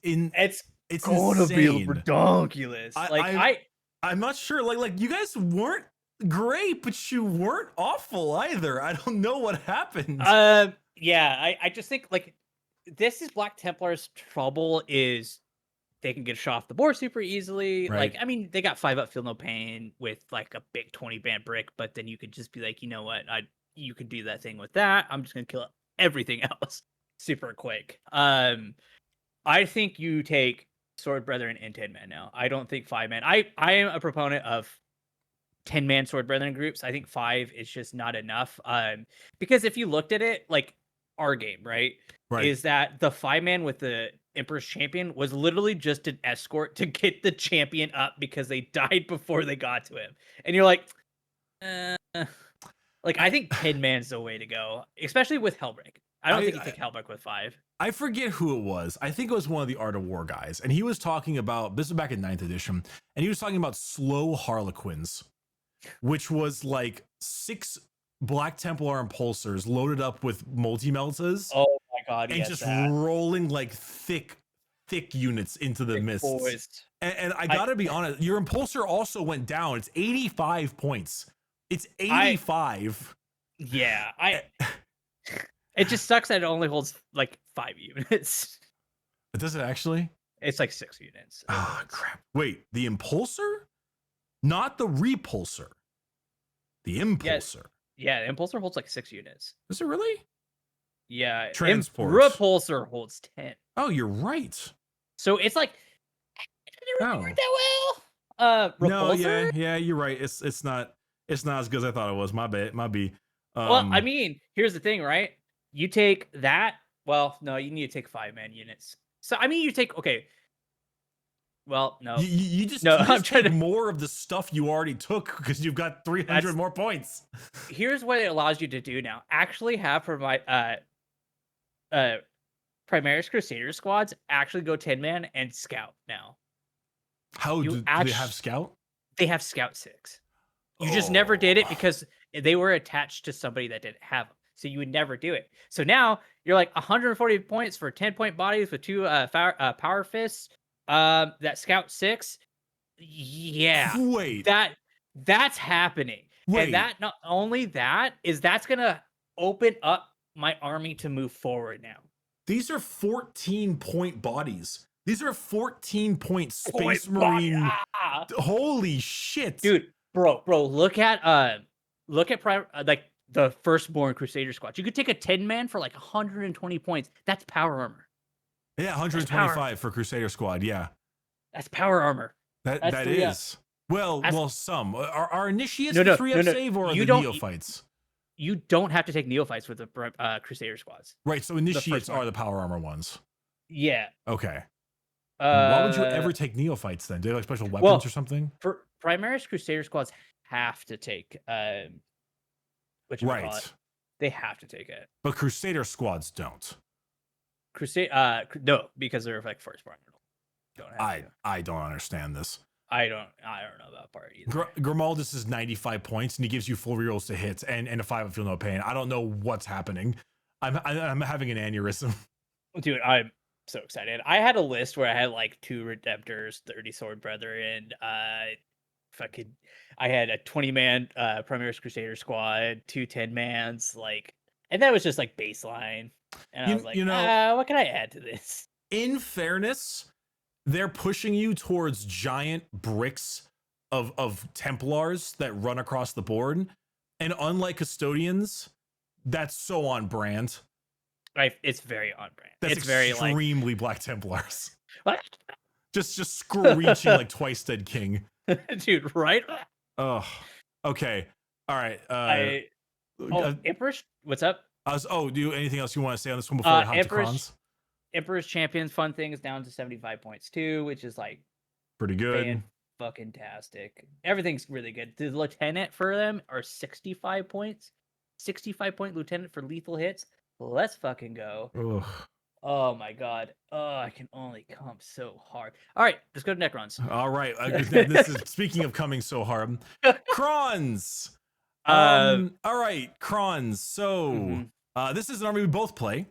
gonna be ridiculous. I'm not sure. Like you guys weren't great, but you weren't awful either. I don't know what happened. Yeah, I just think like this is Black Templars' trouble is they can get shot off the board super easily. Right. Like, I mean, they got 5 up, feel no pain with like a big 20-band brick, but then you could just be like, you know what, you could do that thing with that. I'm just gonna kill everything else super quick. I think you take Sword Brethren and 10-man now. I don't think 5-man. I am a proponent of 10-man Sword Brethren groups. I think 5 is just not enough. Because if you looked at it, like our game, right? Is that the 5-man with the Emperor's Champion was literally just an escort to get the champion up because they died before they got to him. And you're like, like I think 10-man's the way to go, especially with Helbrick. I don't think you take Helbrick with 5. I forget who it was. I think it was one of the Art of War guys. And he was talking about, this was back in 9th edition, and he was talking about slow Harlequins, which was like 6 Black Templar Impulsors loaded up with multi-meltas. Oh my god, and just rolling like thick units into the mists. And I gotta be honest, your Impulsor also went down. It's 85 points. It's 85. It just sucks that it only holds like 5 units. Does it actually? It's like 6 units. Ah, crap. Wait, the Impulsor? Not the Repulsor. The Impulsor. Yeah, the Impulsor holds like 6 units. Is it really? Yeah. Transport. Repulsor holds 10. Oh, you're right. So it's like it didn't really work that well. Repulsor? No, yeah, you're right. It's not as good as I thought it was. My bad. Well, I mean, here's the thing, right? You take that. Well, no, you need to take 5-man units. So I mean, you take Well, no, you just I'm trying to more of the stuff you already took because you've got 300 more points. Here's what it allows you to do now. Actually, have Primaris Crusader squads actually go 10-man and scout now. How do they have scout? They have scout 6. You just never did it because they were attached to somebody that didn't have them. So you would never do it. So now you're like 140 points for 10-point bodies with 2 power fists. That scout 6. Yeah. Wait. That's happening. Wait. And that not only that is that's gonna open up my army to move forward now. These are 14-point bodies. These are 14-point Space Marine. Holy shit. Dude, bro, look at like the Firstborn Crusader squad. You could take a 10-man for like 120 points. That's power armor. Yeah, 125 for Crusader squad. Yeah. That's power armor. That is. Well, some. Are initiates the 3-up save or the neophytes? You don't have to take neophytes with the Crusader squads. Right, so initiates are the power armor ones. Yeah. Okay. Why would you ever take neophytes then? Do they have like special weapons or something? For Primaris Crusader squads have to take right. They have to take it. But Crusader squads don't. No, because they're like Firstborn. I don't understand this. I don't know that part either. Grimaldus is 95 points and he gives you 4 rerolls to hit and a 5 of feel no pain. I don't know what's happening. I'm having an aneurysm. Dude, I'm so excited. I had a list where I had like 2 Redemptors, 30 Sword Brethren, fucking, I had a 20-man Primaris Crusader squad, 2 10-mans, like, and that was just like baseline. And I was like, You know, what can I add to this? in fairness, they're pushing you towards giant bricks of Templars that run across the board. And unlike Custodians, that's so on brand. It's very on brand. That's It's very like, extremely Black Templars. what? Just screeching like Twice Dead King. Dude, right? Oh, okay. All right. Empress, what's up? Do you anything else you want to say on this one before we hop to Crons? Emperor's Champions fun thing is down to 75 points too, which is like Pretty good. fucking tastic. Everything's really good. The lieutenant for them are 65 points. 65-point lieutenant for lethal hits. Let's fucking go. Ugh. Oh my god. Oh, I can only come so hard. All right, let's go to Necrons. All right. This is speaking of coming so hard. Crons. All right, Crons. So this is an army we both play.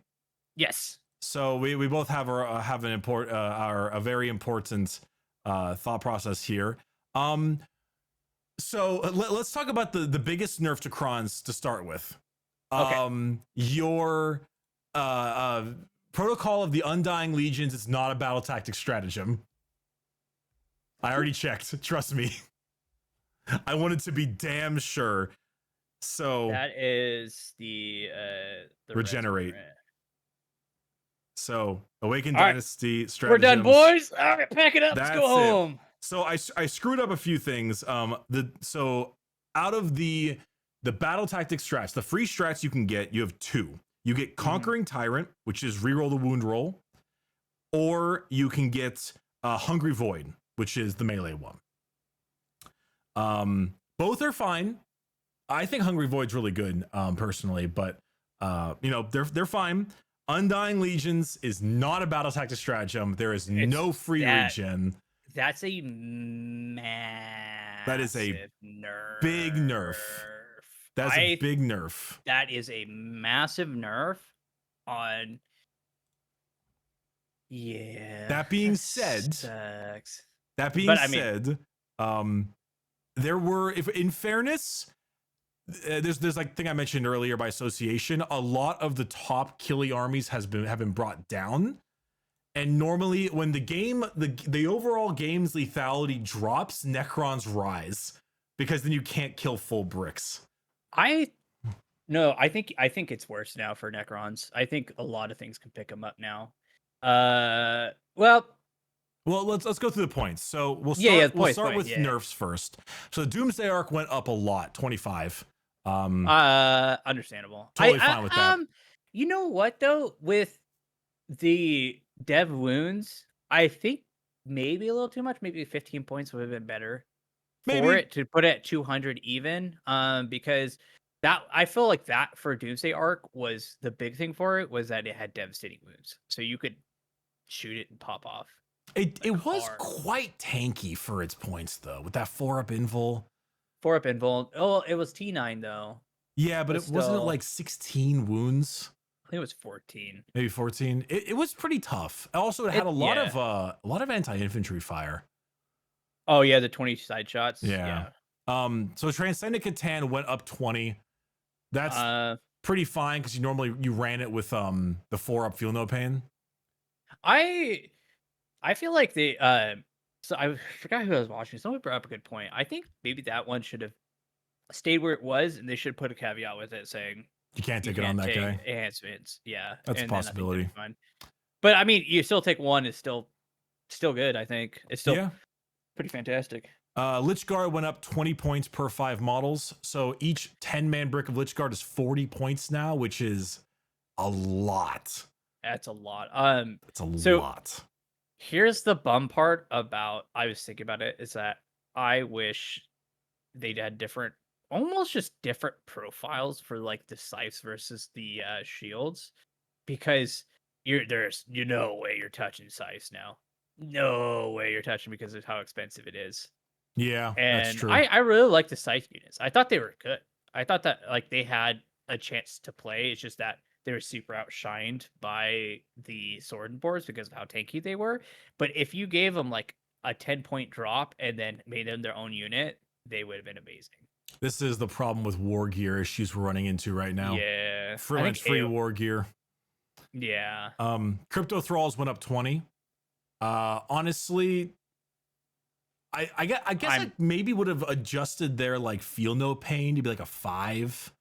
Yes. So we both have a very important thought process here. So let's talk about the biggest nerf to Crons to start with. Okay. Your Protocol of the Undying Legions is not a battle tactic stratagem. I already checked. Trust me. I wanted to be damn sure. So that is the regenerate. So Awakened All Dynasty right. stratagems. We're done, boys. All right, pack it up. Let's go home. So I screwed up a few things. So out of the battle tactic strats, the free strats you can get, you have 2. You get Conquering Tyrant, which is reroll the wound roll, or you can get Hungry Void, which is the melee one. Both are fine. I think Hungry Void's really good, personally, but they're fine. Undying Legions is not a battle tactic stratagem. There is no free regen. That's a massive That is a nerf. Big nerf. That's a big nerf. That is a massive nerf on. Yeah. That being said, sucks. there were, if in fairness, there's like thing I mentioned earlier by association, a lot of the top killy armies have been brought down. And normally when the overall game's lethality drops, Necrons rise, because then you can't kill full bricks. I think it's worse now for Necrons. I think a lot of things can pick them up now. Well, let's go through the points. So we'll start with nerfs first. So the Doomsday Arc went up a lot, 25. Understandable. Totally fine with that. You know what though, with the dev wounds, I think maybe a little too much. Maybe 15 points would have been better for it to put it at 200 even. Because that, I feel like that for Doomsday Arc was the big thing for it, was that it had devastating wounds, so you could shoot it and pop off. It was quite tanky for its points though, with that 4-up invul. 4-up invul. Oh, it was T9 though. Yeah, but wasn't it like 16 wounds? I think it was 14. Maybe 14. It was pretty tough. Also, it had a lot of anti-infantry fire. Oh yeah, the 20 side shots. Yeah. So Transcendent Catan went up 20. That's pretty fine because you ran it with the 4-up Feel No Pain. I feel like they so I forgot who I was watching. Someone brought up a good point. I think maybe that one should have stayed where it was, and they should put a caveat with it saying you can't take it on that guy. Enhancements. Yeah. That's a possibility. But I mean, you still take one, is still good, I think. It's still pretty fantastic. Lich-Guard went up 20 points per 5 models. So each 10-man brick of Lich-Guard is 40 points now, which is a lot. That's a lot. It's a lot. Here's the bum part about, I was thinking about it, is that I wish they'd had different, almost just different profiles for like the scythes versus the shields, because there's no way you're touching scythes now. No way you're touching, because of how expensive it is. Yeah, and that's true. I really like the scythe units. I thought they were good. I thought that like they had a chance to play. It's just that they were super outshined by the sword and boards because of how tanky they were. But if you gave them like a 10-point drop and then made them their own unit, they would have been amazing. This is the problem with war gear issues we're running into right now. Yeah. Free war gear. Yeah. Crypto Thralls went up 20. Honestly, I guess I maybe would have adjusted their like feel no pain to be like a 5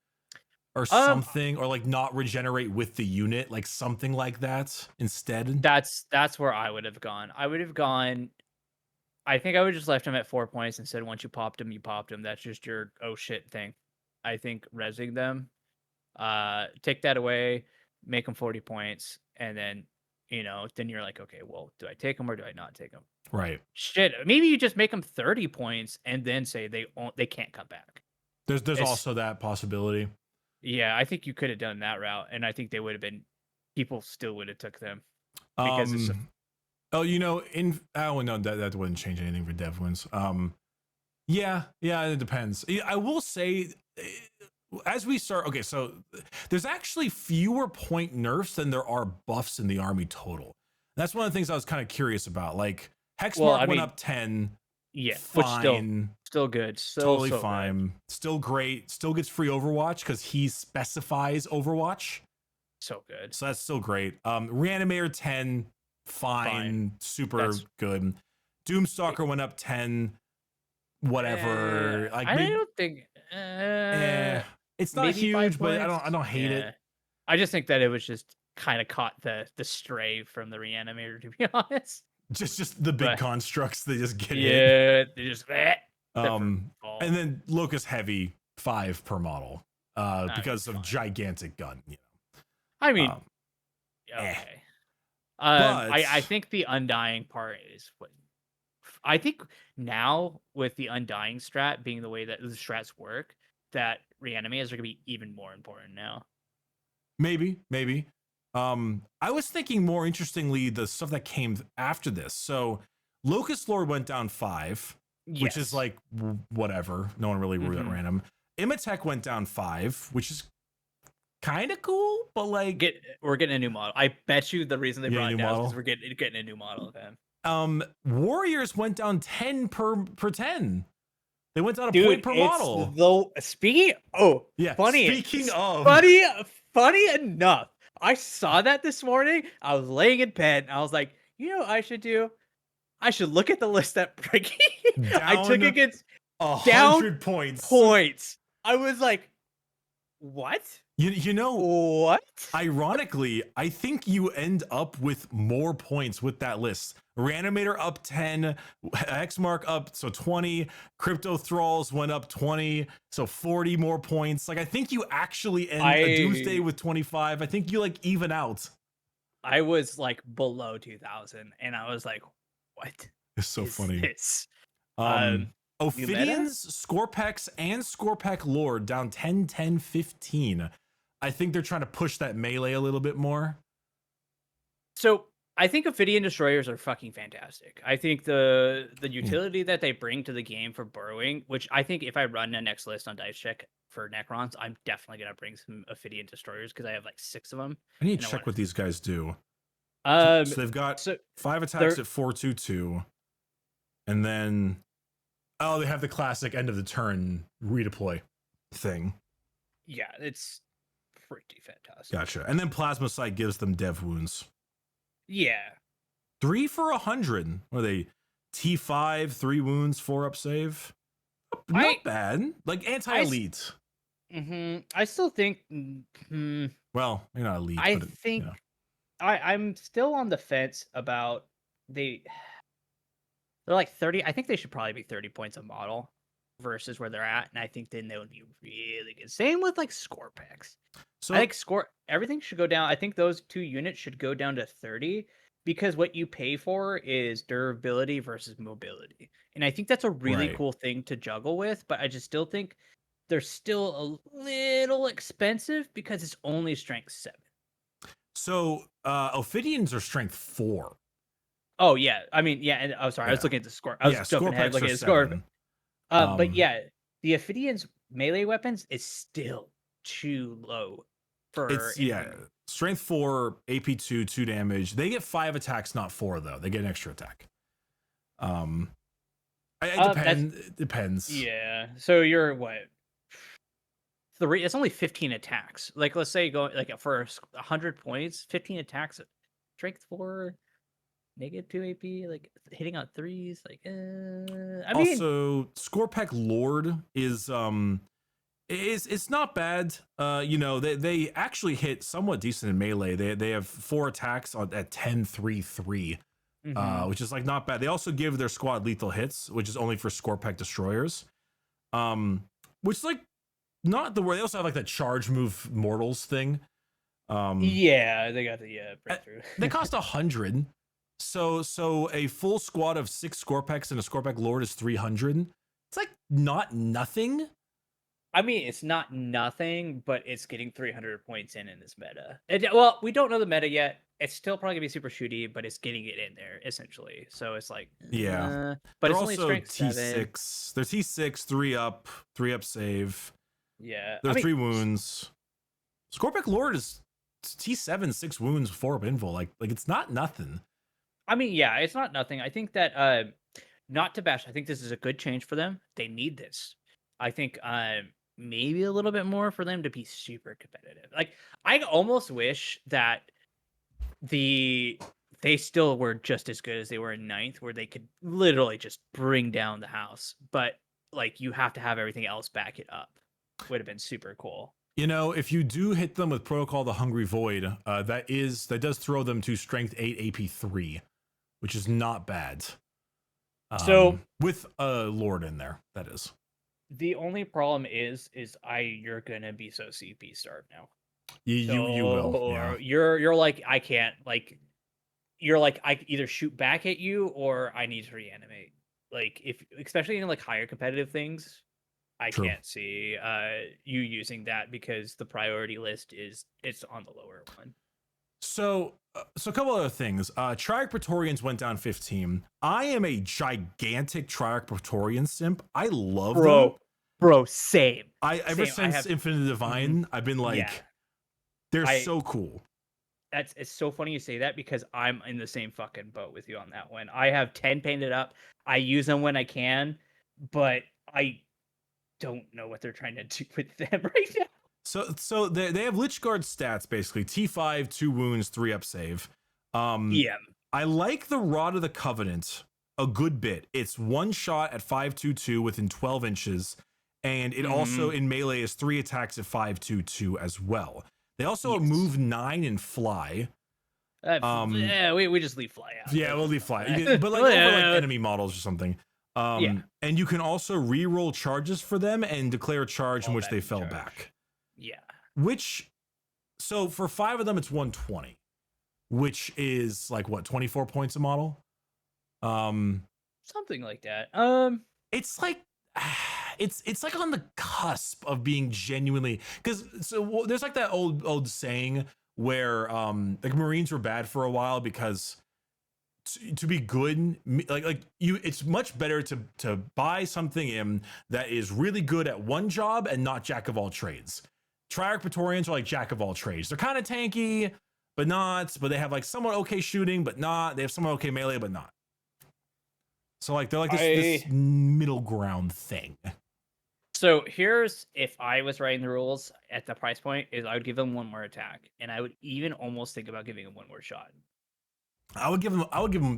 or something, or like not regenerate with the unit, like something like that instead. That's where I would have gone. I think I would just left him at 4 points and said once you popped him, you popped him. That's just your oh shit thing. I think resing them, take that away, make them 40 points, and then then you're like, okay, well, do I take them or do I not take them? Right. Shit, maybe you just make them 30 points and then say they can't come back. There's also that possibility. Yeah, I think you could have done that route, and I think they would have been. People still would have took them because it's. No, that wouldn't change anything for dev wins. Yeah, it depends. I will say, as we start, okay, so there's actually fewer point nerfs than there are buffs in the army total. That's one of the things I was kind of curious about. Like Hexmark went up 10. Yeah, fine. Which still good. Totally fine. Good. Still great. Still gets free Overwatch because he specifies Overwatch. So good. So that's still great. Reanimator 10, fine. Super good. Doomstalker went up 10. Whatever. I don't think it's not huge, but I don't hate it. I just think that it was just kind of caught the stray from the Reanimator, to be honest. Just the big constructs, they just get hit. They just and then Locust Heavy 5 per model because of gigantic gun, I mean, okay. I think the Undying part is what I think now with the Undying strat being the way that the strats work, that Reanimators are gonna be even more important now. Maybe. I was thinking more interestingly the stuff that came after this. So Locust Lord went down 5, which is like whatever. No one really ran him. Imatech went down 5, which is kind of cool, but like we're getting a new model. I bet you the reason they brought it down is because we're getting a new model of him. Warriors went down 10 per 10. They went down a point per model. Speaking funny enough, I saw that this morning. I was laying in bed and I was like, you know what I should do? I should look at the list that Bricky I took against 100 points. I was like, what? You know what? Ironically, I think you end up with more points with that list. Reanimator up 10, Hexmark up 20, Crypto Thralls went up 20, so 40 more points. Like I think you actually end a Doomsday with 25. I think you like even out. I was like below 2000 and I was like, what? It's so funny. This? Ophidians, Scorpex, and Scorpec Lord down 10, 10, 15. I think they're trying to push that melee a little bit more. So I think Ophidian Destroyers are fucking fantastic. I think the utility that they bring to the game for burrowing, which I think if I run the next list on Dicecheck for Necrons, I'm definitely going to bring some Ophidian Destroyers because I have like 6 of them. I need to check what these guys do. So they've got 5 attacks at 4/2/2. And then, they have the classic end of the turn redeploy thing. Yeah, it's pretty fantastic. Gotcha. And then Plasma Sight gives them dev wounds. Yeah. 3 for 100. What are they? T5, 3 wounds, 4 up save. Not bad. Like anti-elite. I still think. Well, you're not elite. I think I'm still on the fence about they're like 30. I think they should probably be 30 points a model versus where they're at, and I think then they would be really good. Same with like Scorpex. So I think everything should go down. I think those 2 units should go down to 30 because what you pay for is durability versus mobility. And I think that's a really cool thing to juggle with, but I just still think they're still a little expensive because it's only strength 7. So Ophidians are strength 4. Oh yeah. I mean, yeah, and I was looking at the score. I was jumping ahead looking at the score. But yeah, the Ophidians melee weapons is still too low for strength 4, AP 2, 2 damage. They get 5 attacks, not 4 though. They get an extra attack. Um, That's it depends. yeah. So you're what? Three. It's only 15 attacks. Like let's say go like for 100 points, 15 attacks, strength 4, -2 AP, like hitting on threes. Like, I mean, Also, Scorpec Lord is it's not bad. They actually hit somewhat decent in melee. They have 4 attacks at 10-3-3, mhm. which is like not bad. They also give their squad lethal hits, which is only for Scorpec destroyers. Which is like not the word. They also have like that charge move mortals thing. Yeah, they got the breakthrough. They cost 100. So a full squad of 6 Scorpecs and a Scorpec Lord is 300. It's like not nothing. I mean, it's not nothing, but it's getting 300 points in this meta. Well, we don't know the meta yet. It's still probably gonna be super shooty, but it's getting it in there essentially. So it's like, Yeah. but They're it's only also strength 7. T6. They're T6, 3 up save. Yeah, They're I mean, 3 wounds. Scorpec Lord is T7, 6 wounds, 4 up invul. Like it's not nothing. yeah, it's not nothing. I think that not to bash, I think this is a good change for them. They need this. I think maybe a little bit more for them to be super competitive. Like I almost wish that they still were just as good as they were in ninth, where they could literally just bring down the house. But like you have to have everything else back it up. Would have been super cool. If you do hit them with Protocol the Hungry Void, that does throw them to Strength 8 AP 3, which is not bad. So with a Lord in there, that is. the only problem is you're gonna be so CP starved now. You will. Yeah. You're like I can't like you're like I either shoot back at you or I need to reanimate. Like if especially in like higher competitive things, I True. can't see you using that because the priority list it's on the lower one. So a couple other things. Triarch Praetorians went down 15. I am a gigantic Triarch Praetorian simp. I love them. Bro, same. Ever since Infinite Divine, I've been like, they're so cool. It's so funny you say that because I'm in the same fucking boat with you on that one. I have 10 painted up. I use them when I can, but I don't know what they're trying to do with them right now. So they have Lich Guard stats basically. T5, 2 wounds, 3 up save. Yeah. I like the Rod of the Covenant a good bit. It's 1 shot at 522 within 12 inches. And it also in melee is 3 attacks at 522 as well. They also move 9 and fly. Yeah, we just leave fly out. Yeah, we'll leave fly. But like over like enemy models or something. And you can also re-roll charges for them and declare a charge in which they fell back. Yeah. So for 5 of them, it's 120, which is like what, 24 points a model? Something like that. It's like it's like on the cusp of being genuinely, because there's like that old saying where like Marines were bad for a while because to be good, like it's much better to buy something in that is really good at one job and not jack of all trades. Triarch Praetorians are like jack of all trades. They're kind of tanky, but they have like somewhat okay shooting, but not. They have somewhat okay melee, but not. So like they're like this middle ground thing. So here's if I was writing the rules at the price point is I would give them 1 more attack, and I would even almost think about giving them 1 more shot. I would give them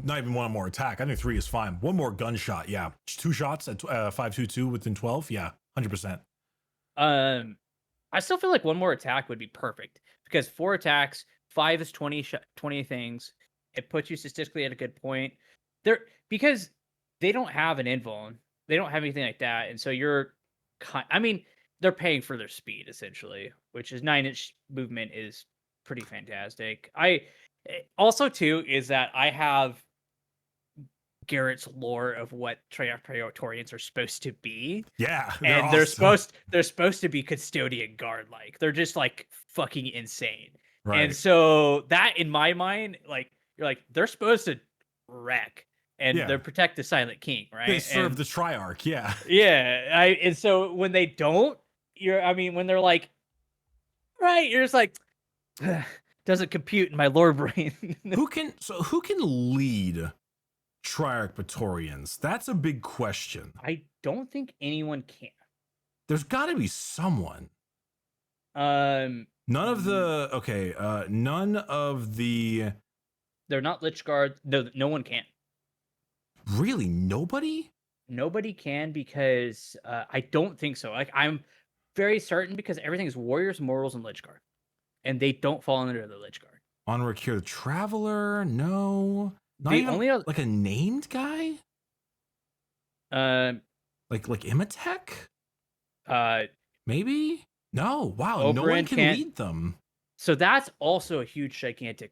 not even 1 more attack. I think 3 is fine. 1 more gunshot, yeah. 2 shots at 522 within 12, yeah, 100%. I still feel like 1 more attack would be perfect because 4 attacks, 5 is 20 things. It puts you statistically at a good point. Because they don't have an invuln, they don't have anything like that, and so they're paying for their speed essentially, which is 9-inch movement is pretty fantastic. Also too is that I have Garrett's lore of what Praetorians are supposed to be. Yeah, and awesome. they're supposed to be custodian guard like. They're just like fucking insane. Right. And so that in my mind, like you're like they're supposed to wreck and they protect the Silent King, right? They serve the Triarch, yeah. Yeah, and so when they don't, when they're like, right, you're just like, doesn't compute in my lore brain. Who can lead Triarch Praetorians? That's a big question. I don't think anyone can. There's got to be someone. Um, None of the none of the they're not Lich Guard. No one can. really nobody. Nobody can because I don't think so. Like I'm very certain because everything is Warriors, Mortals, and Lich Guard, and they don't fall under the Lich Guard. Onward Cure the Traveler, no. Not The even only other, like a named guy? Like Imatech? Maybe? No. Wow, no one Oberyn can can't. lead them. So that's also a huge, gigantic.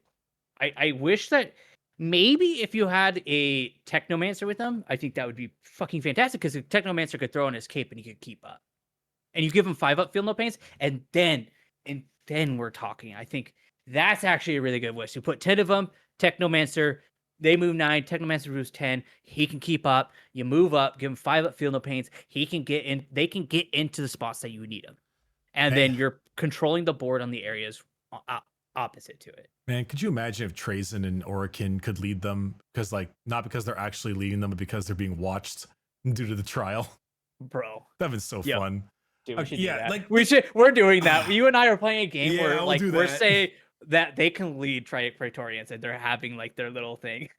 I wish that maybe if you had a Technomancer with them, I think that would be fucking fantastic because the Technomancer could throw on his cape and he could keep up. And you give him 5-up, feel no pains, and then we're talking. I think that's actually a really good wish. You put 10 of them, Technomancer, they move 9, Technomancer moves 10, he can keep up, you move up, give him 5-up, feel no pains, he can get in, they can get into the spots that you would need them. And then you're controlling the board on the areas opposite to it. Man, could you imagine if Trazen and Orikin could lead them? Because not because they're actually leading them, but because they're being watched due to the trial. Bro. That'd been so fun. Dude, we should do that. Like we're doing that. You and I are playing a game where we'll like do we're that. saying that they can lead Praetorians and they're having like their little thing.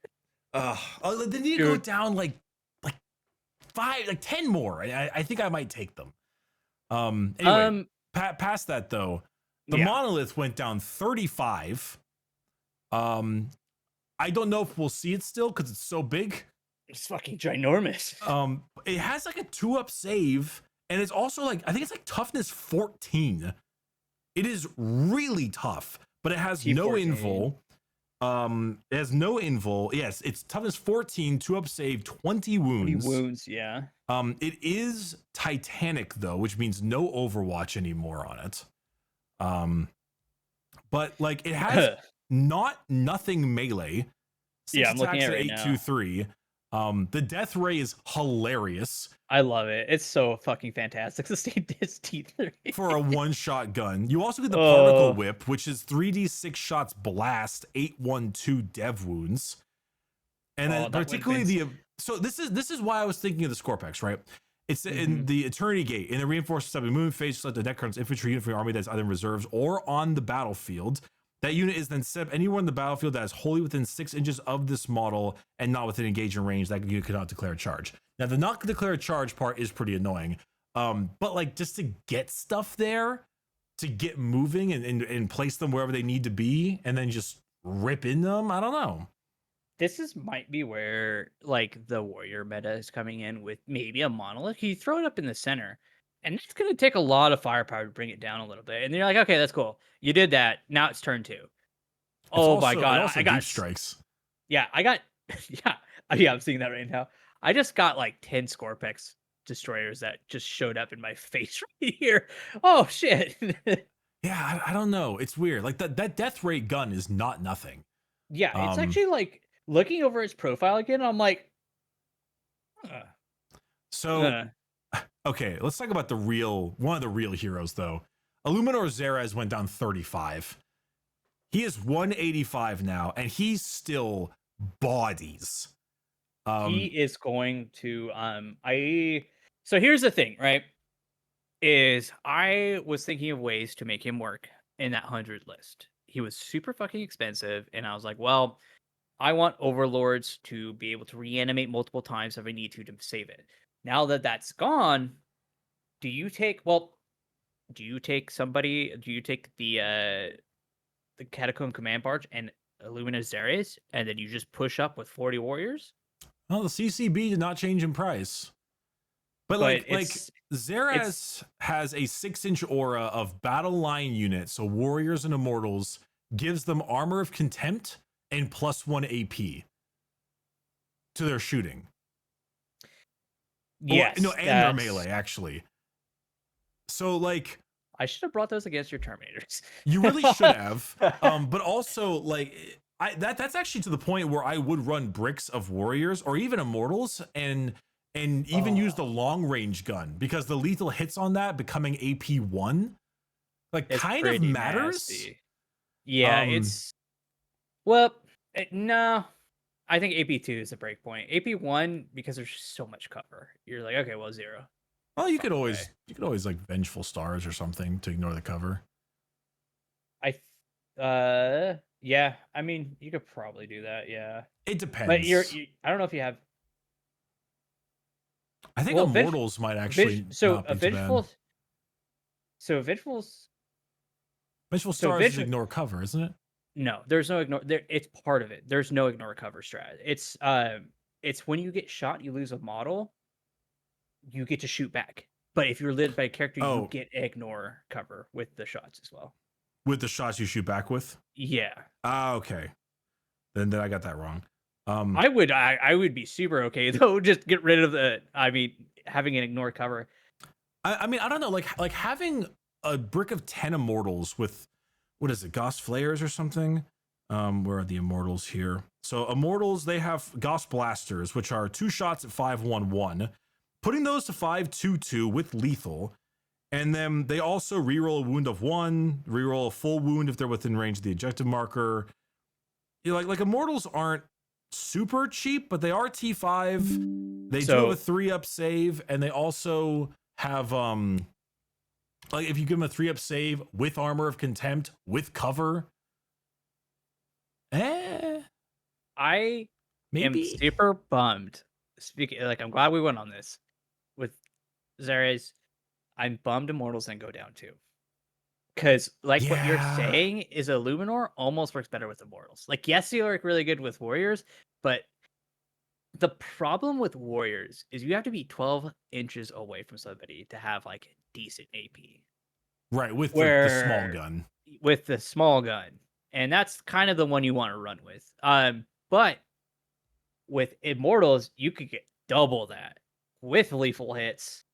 They need to go down like 5, like 10 more. I think I might take them. Anyway, past that though, the monolith went down 35. I don't know if we'll see it still because it's so big. It's fucking ginormous. It has like a 2-up save, and it's also like I think it's like toughness 14. It is really tough, but it has no invul. It has no invul. Yes, it's toughness 14, 2-up save, 20 wounds. 20 wounds, yeah. It is Titanic though, which means no Overwatch anymore on it. But like it has nothing melee. 6 I'm looking at it right 823. The death ray is hilarious. I love it. It's so fucking fantastic. Sustain this T3 for a one-shot gun. You also get the particle whip, which is 3d6 shots blast, 812 dev wounds, and then particularly so this is why I was thinking of the Scorpex, right? It's in the Eternity Gate in the reinforced step. Moving phase, select the Necrons infantry unit from your army that's either in reserves or on the battlefield. That unit is then set up anywhere in the battlefield that is wholly within 6 inches of this model and not within engagement range. That you cannot declare a charge. Now, the not declare a charge part is pretty annoying. But like just to get stuff there, to get moving and place them wherever they need to be, and then just rip in them. I don't know. This might be where like the warrior meta is coming in with maybe a monolith. You throw it up in the center. And it's going to take a lot of firepower to bring it down a little bit. And you're like, okay, that's cool. You did that. Now it's turn 2. My God. I got deep strikes. Yeah, I got, I'm seeing that right now. I just got like 10 Scorpex destroyers that just showed up in my face right here. Oh, shit. Yeah, I don't know. It's weird. Like that death rate gun is not nothing. Yeah, it's actually like looking over his profile again. I'm like, okay, let's talk about one of the real heroes though. Illuminor Xerez went down 35. He is 185 now, and he's still bodies. He is going to so here's the thing, right? Is I was thinking of ways to make him work in that 100 list. He was super fucking expensive, and I was like, well, I want overlords to be able to reanimate multiple times if I need to save it. Now that that's gone, do you take the Catacomb Command Barge and Illumina Xerez, and then you just push up with 40 warriors? Well, the CCB did not change in price. But like Xerez has a 6-inch aura of battle line units, so warriors and immortals, gives them armor of contempt and +1 AP to their shooting. Yes. And their melee, actually. So, like... I should have brought those against your Terminators. You really should have. But also, like... that's actually to the point where I would run bricks of warriors or even immortals and even use the long range gun, because the lethal hits on that becoming AP1 it's kind of matters. Nasty. Yeah, no, I think AP2 is the break point. AP1, because there's just so much cover. You're like, okay, well, 0. Well, you could Okay. always like Vengeful Stars or something to ignore the cover. Yeah. I mean, you could probably do that. Yeah. It depends. But I don't know if you have. I think Well, Immortals might actually not be too bad. So Vengeful's. Vengeful Stars is ignore cover, isn't it? No, there's no ignore. There, it's part of it. There's no ignore cover strat. It's when you get shot, you lose a model. You get to shoot back. But if you're lit by a character, you get ignore cover with the shots as well. With the shots you shoot back with? Yeah. Ah, okay. Then I got that wrong. I would be super okay though. Just get rid of having an ignore cover. I mean, I don't know, like having a brick of 10 Immortals with, what is it, Gauss Flares or something? Where are the Immortals here? So Immortals, they have Gauss Blasters, which are 2 shots at 5/1/1. Putting those to 5/2/2 with lethal. And then they also reroll a wound of 1, reroll a full wound if they're within range of the objective marker. You know, like Immortals aren't super cheap, but they are T5. They do have a 3-up save, and they also have like if you give them a 3-up save with Armor of Contempt with cover. I maybe am super bummed. Speaking, like, I'm glad we went on this with Xera's. I'm bummed Immortals then go down too. Because, like, what you're saying is a Luminor almost works better with Immortals. Like, yes, they work really good with Warriors, but the problem with Warriors is you have to be 12 inches away from somebody to have, like, decent AP. Right, with the small gun. With the small gun. And that's kind of the one you want to run with. But with Immortals, you could get double that with lethal hits.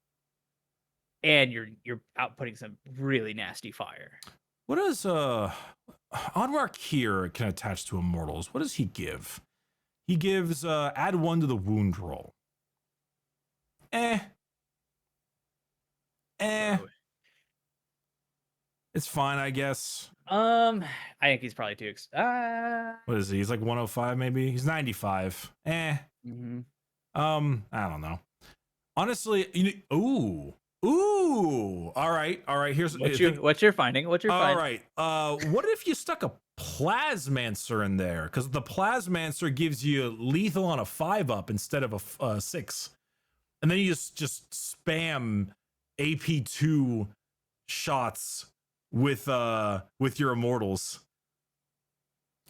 And you're outputting some really nasty fire. What does Onmark here can attach to Immortals? What does he give? He gives add 1 to the wound roll. It's fine, I guess. I think he's probably too. What is he? He's like 105, maybe. He's 95. Mm-hmm. I don't know. Honestly, Ooh. All right. Here's what's your finding? All right. What if you stuck a Plasmancer in there? Because the Plasmancer gives you lethal on a 5-up instead of a 6, and then you just spam AP2 shots with your Immortals.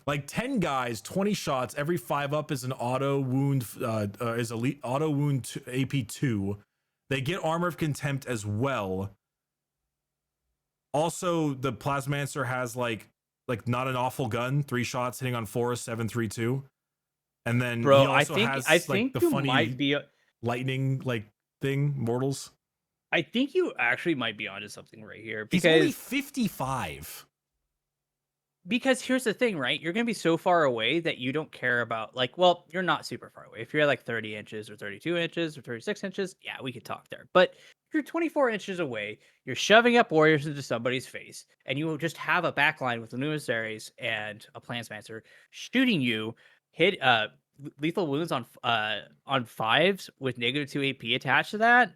Like 10 guys, 20 shots. Every 5-up is an auto wound. Is elite auto wound AP2. They get Armor of Contempt as well. Also, the Plasmancer has like not an awful gun. 3 shots hitting on 4, 7/3/2. And then he also has the funny lightning thing, Mortals. I think you actually might be onto something right here. Because he's only 55. Because here's the thing, right? You're going to be so far away that you don't care about, well, you're not super far away. If you're at 30 inches or 32 inches or 36 inches, yeah, we could talk there. But if you're 24 inches away, you're shoving up warriors into somebody's face, and you will just have a backline with the Luminaries and a Plasmancer shooting you, hit lethal wounds on 5s with -2 AP attached to that.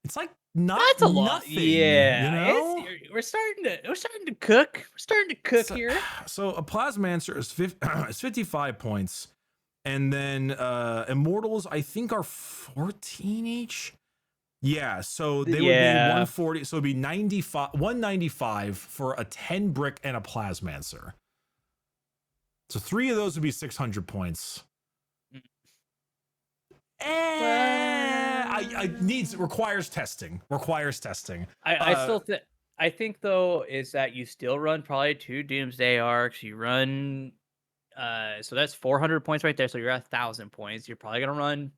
It's that's a lot. Yeah, you know? We're starting to cook. We're starting to cook here. So a Plasmancer is 55 points, and then Immortals I think are 14 each. Yeah, so they would be 140. So it'd be 195 for a 10 brick and a Plasmancer. So 3 of those would be 600 points. Requires testing. I think though is that you still run probably 2 Doomsday Arcs. You run so that's 400 points right there. So you're at 1,000 points. You're probably gonna run.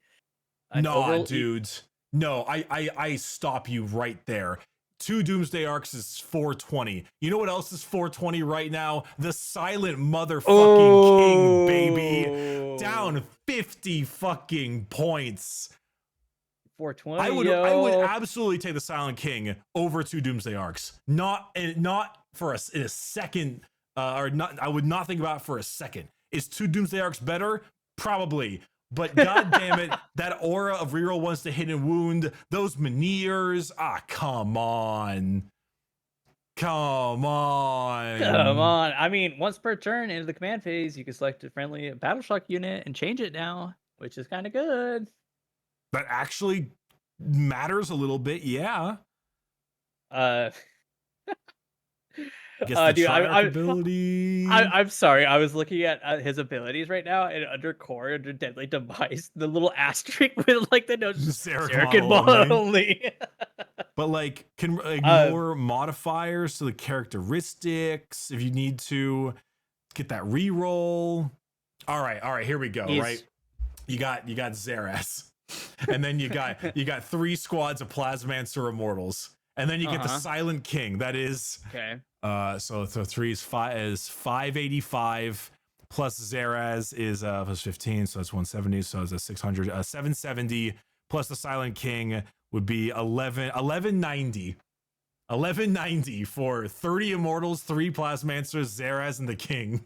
Dudes. No, I stop you right there. 2 Doomsday Arcs is 420. You know what else is 420 right now? The Silent Motherfucking King, baby. Down 50 fucking points. 420. I would absolutely take the Silent King over 2 Doomsday Arcs. Not for in a second. I would not think about it for a second. Is 2 Doomsday Arcs better? Probably. But god damn it, that aura of reroll ones to hit and wound, those Meniers, come on. Come on. Come on. I mean, once per turn into the command phase, you can select a friendly battle shock unit and change it now, which is kind of good. That actually matters a little bit, yeah. Guess the Dude, Triarch ability. I'm sorry. I was looking at his abilities right now, and under core, under Deadly Demise, the little asterisk with like the notes, Zarek model only. But like, can ignore modifiers to the characteristics if you need to get that reroll. All right, here we go. Right, you got Xerath, and then you got 3 squads of Plasmancer Immortals, and then you get the Silent King. That is okay. So 3 is 585 plus Xerath is plus 15, so that's 170. So it's a 600, 770 plus the Silent King would be 1190. 1190 for 30 Immortals, 3 Plasmancers, Xerath, and the King.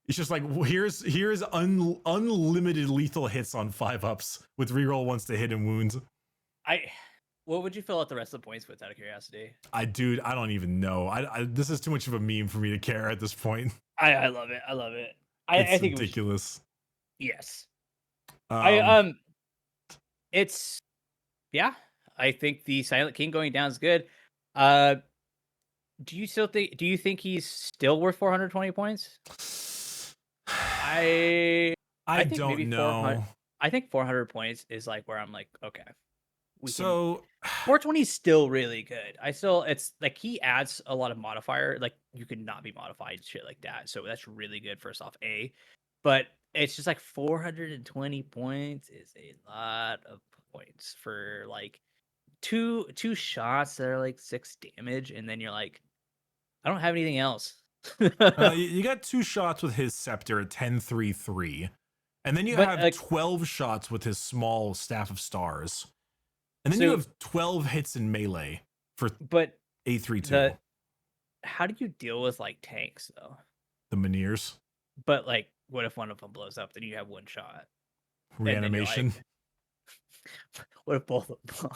It's just like, here's unlimited lethal hits on 5-ups with reroll ones to hit and wound. What would you fill out the rest of the points with, out of curiosity? I don't even know. This is too much of a meme for me to care at this point. I love it. I love it. It's I think ridiculous. Yes. It's I think the Silent King going down is good. Do you think he's still worth 420 points? I don't know. I think 400 points is like where I'm like, okay. So 420 is still really good. It's like he adds a lot of modifier. Like you could not be modified, shit like that. So that's really good. First off, but it's just like 420 points is a lot of points for like two shots that are like 6 damage, and then you're like, I don't have anything else. You got 2 shots with his scepter at 10-3-3, and then you have 12 shots with his small staff of stars. And then you have 12 hits in melee for 832. How do you deal with like tanks though? The Meniers. But like, what if one of them blows up? Then you have 1 shot. Reanimation. What if both of them?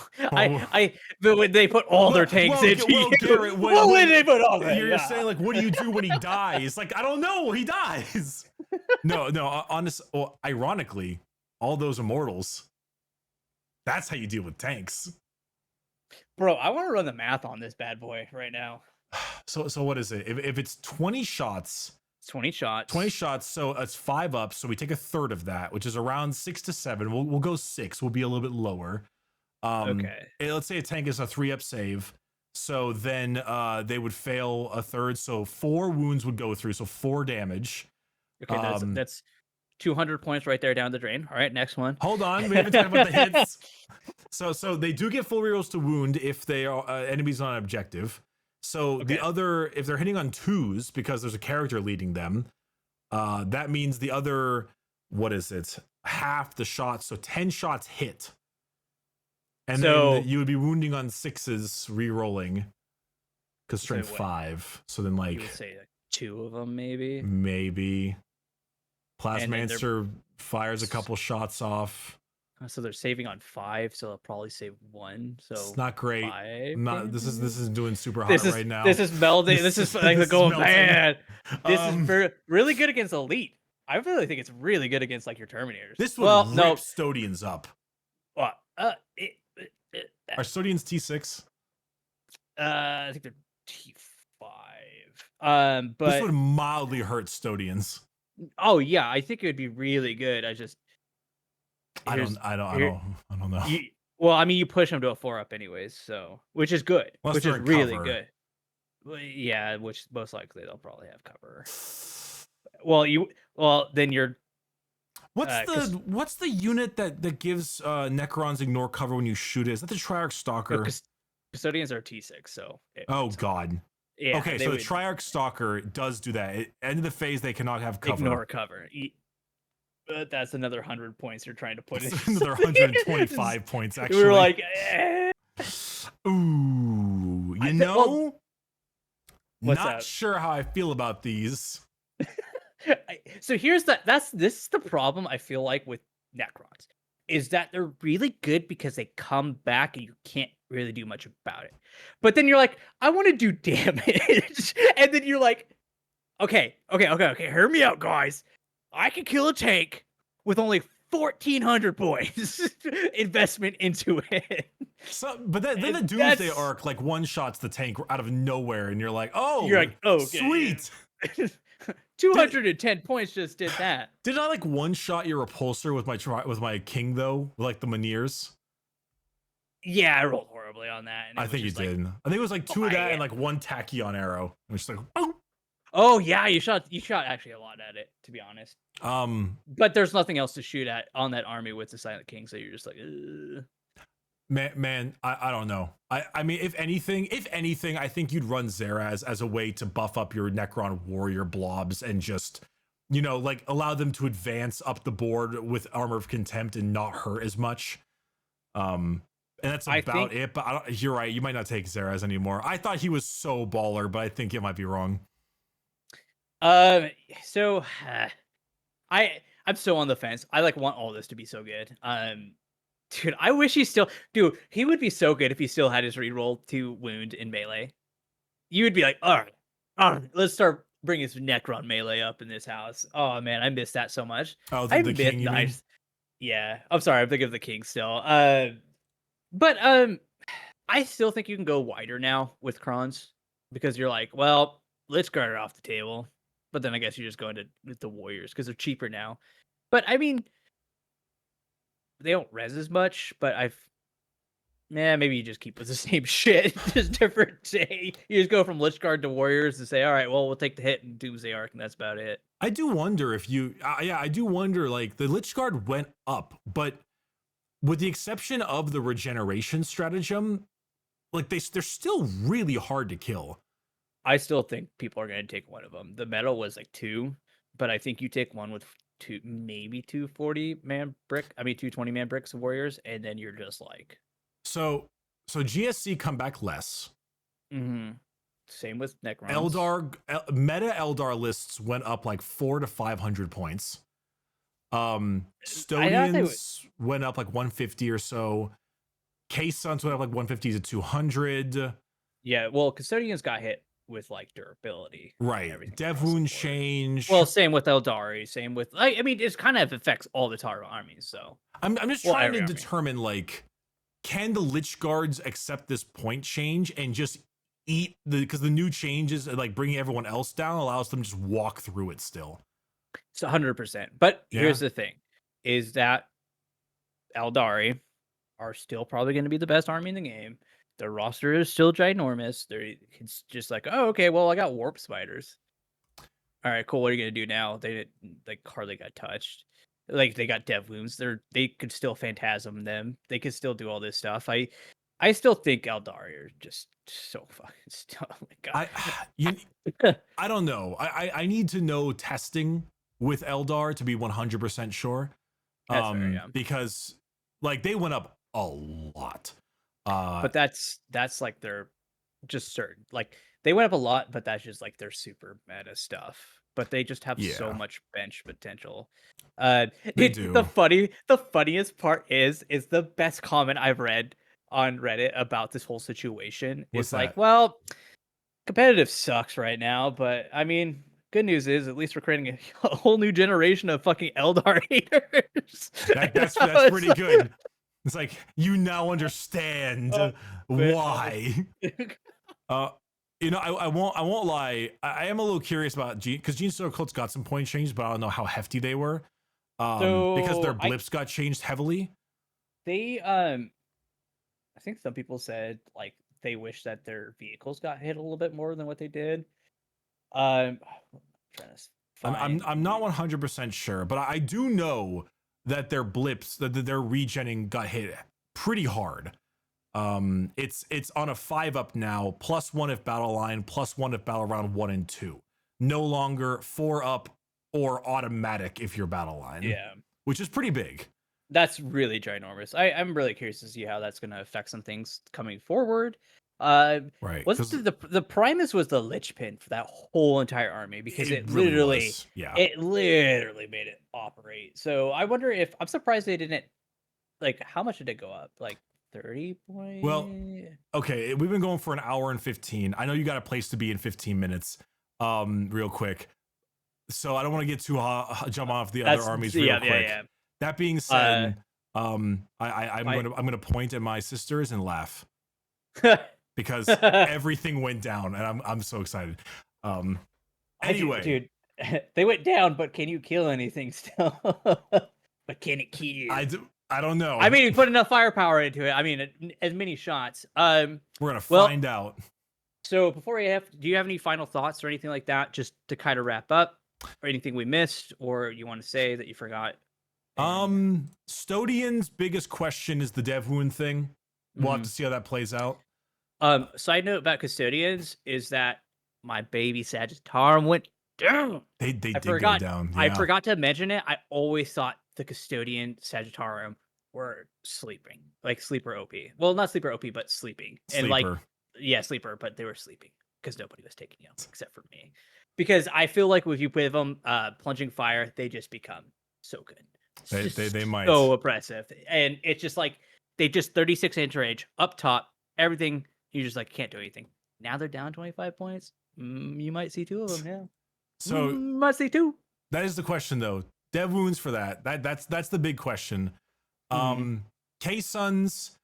But when they put all their tanks into Garrett, when they put all their, you're saying like, what do you do when he dies? Like, I don't know. He dies. No. Ironically, all those Immortals. That's how you deal with tanks. Bro, I want to run the math on this bad boy right now. So what is it? If it's 20 shots. It's 20 shots. 20 shots, so it's 5 up. So we take a third of that, which is around 6 to 7. We'll go 6. We'll be a little bit lower. Okay. Let's say a tank is a 3-up save. So then they would fail a third. So 4 wounds would go through. So 4 damage. Okay, that's 200 points right there down the drain. All right, next one. Hold on, we haven't talked about the hits. So they do get full rerolls to wound if they are enemies on objective. So the other, if they're hitting on 2s because there's a character leading them, that means the other, what is it? Half the shots, so 10 shots hit. And then you would be wounding on 6s re-rolling because strength 5. So then like, you would say like 2 of them maybe. Plasmancer fires a couple shots off. So they're saving on 5, so they'll probably save 1. So it's not great. 5 this is doing super hot right now. This is melding. This is like the gold man. This is really good against elite. I really think it's really good against like your Terminators. This would rip Stodians up. What? Are Stodians T6? I think they're T5. But this would mildly hurt Stodians. Oh yeah, I think it would be really good. I don't know. Well, I mean, you push them to a 4-up anyways, so which is good, which is really good. Well, yeah, which most likely they'll probably have cover. Then you're. What's the unit that gives Necrons ignore cover when you shoot it? Is that the Triarch Stalker? Custodians are T6, so. God. Yeah. Okay, so the Triarch Stalker does do that. At end of the phase, they cannot have cover. Ignore cover. But that's another 100 points you're trying to put in. Another 125 points, actually. We were like, Ooh, not sure how I feel about these. So this is the problem I feel like with Necrons is that they're really good because they come back and you can't really do much about it. But then you're like, I want to do damage. And then you're like, okay, hear me out, guys. I can kill a tank with only 1,400 points investment into it. So, but then the And Doomsday arc like one shots the tank out of nowhere, and you're like, you're like, oh, okay, sweet. yeah. 210 points just did that. Did I like one shot your repulsor with my king though, with, like the Minears? Yeah, I rolled horribly on that. And I think you did. I think it was like two of that and like one tachyon arrow. It was just like, oh yeah, you shot actually a lot at it, to be honest. But there's nothing else to shoot at on that army with the Silent King, so you're just like, ugh. Man, I don't know. I mean, if anything, I think you'd run Zeraz as a way to buff up your Necron warrior blobs and just, like allow them to advance up the board with Armor of Contempt and not hurt as much. And that's about it. But you're right. You might not take Zeraz anymore. I thought he was so baller, but I think it might be wrong. So I'm so on the fence. I like want all this to be so good. Dude, I wish he would be so good if he still had his reroll to wound in melee. You would be like, all right, let's start bringing some Necron melee up in this house. Oh man, I miss that so much. Oh, the king, you mean? Yeah, I'm sorry, I'm thinking of the king still. But I still think you can go wider now with Crons because you're like, well, let's guard it off the table. But then I guess you just go into the warriors because they're cheaper now. But I mean, they don't res as much, but maybe you just keep with the same shit, just different day. You just go from Lich Guard to Warriors and say, all right, well, we'll take the hit and Doomsday Arc, and that's about it. I do wonder if I do wonder, like, the Lich Guard went up, but with the exception of the regeneration stratagem, like, they're still really hard to kill. I still think people are going to take one of them. The metal was like 2, but I think you take one with maybe 220-man bricks of Warriors, and then you're just like... So GSC come back less. Mm-hmm. Same with Necrons. Meta Eldar lists went up like 400 to 500 points. Custodians went up like 150 or so. Case Sons went up like 150 to 200. Yeah, well, Custodians got hit with like durability. Right. Dev wound change. Well, same with Eldari. Same with I mean, it kind of affects all the Taro armies. So I'm just trying to determine, like, can the Lich Guards accept this point change and just eat because the new changes, like bringing everyone else down, allows them to just walk through it still. It's 100%. But here's the thing: is that Eldari are still probably going to be the best army in the game. Their roster is still ginormous. It's just like, oh, okay, well, I got warp spiders. All right, cool. What are you gonna do now? They hardly got touched. Like, they got dev wounds. They could still phantasm them. They could still do all this stuff. I still think Eldari are just so fucking still. Oh my god. I don't know. I need to know testing with Eldar to be 100% sure. That's fair, yeah. Because like they went up a lot. But that's like their just certain, like they went up a lot, but that's just like their super meta stuff. But they just have so much bench potential. They do. The funniest part is the best comment I've read on Reddit about this whole situation. It's like, well, competitive sucks right now, but I mean, good news is at least we're creating a whole new generation of fucking Eldar haters. That's pretty good. It's like, you now understand why. I won't lie. I am a little curious about because Gene Stealer Cult's got some point changes, but I don't know how hefty they were. Because their blips got changed heavily. They I think some people said like they wish that their vehicles got hit a little bit more than what they did. I'm not 100% sure, but I do know that their blips, that their regenning got hit pretty hard. It's on a 5-up now, +1 if battle line, +1 if battle round 1 and 2. No longer 4-up or automatic if you're battle line. Yeah, which is pretty big. That's really ginormous. I'm really curious to see how that's going to affect some things coming forward. Right. Was 'Cause the Primus was the linchpin for that whole entire army because it really literally was. Yeah. it literally made it operate. So I wonder if I'm surprised they didn't like how much did it go up? Like 30 Well, point? okay, we've been going for an hour and 15. I know you got a place to be in 15 minutes. Real quick. So I don't want to get too jump off the other armies real quick. That being said, I'm gonna point at my sisters and laugh because everything went down, and I'm so excited. Anyway, dude, they went down, but can you kill anything still? But can it kill you? I don't know. I mean, you put enough firepower into it. I mean, as many shots. We're gonna find out. So before we do you have any final thoughts or anything like that, just to kind of wrap up, or anything we missed, or you want to say that you forgot? Custodian's biggest question is the dev wound thing. We'll have to see how that plays out. Side note about Custodians is that my baby Sagittarium went down. They did go down. Yeah. I forgot to mention it. I always thought the Custodian Sagittarium were sleeping, like sleeper OP. Well, not sleeper OP, but sleeping. Sleeper. And like, sleeper, but they were sleeping because nobody was taking you except for me. Because I feel like if you play them, plunging fire, they just become so good. They might so oppressive, and it's just like they just 36-inch range up top, everything. You just like can't do anything. Now they're down 25 points. You might see two of them now. So might see two. That is the question, though. Dev wounds for that. That's the big question. K-Suns,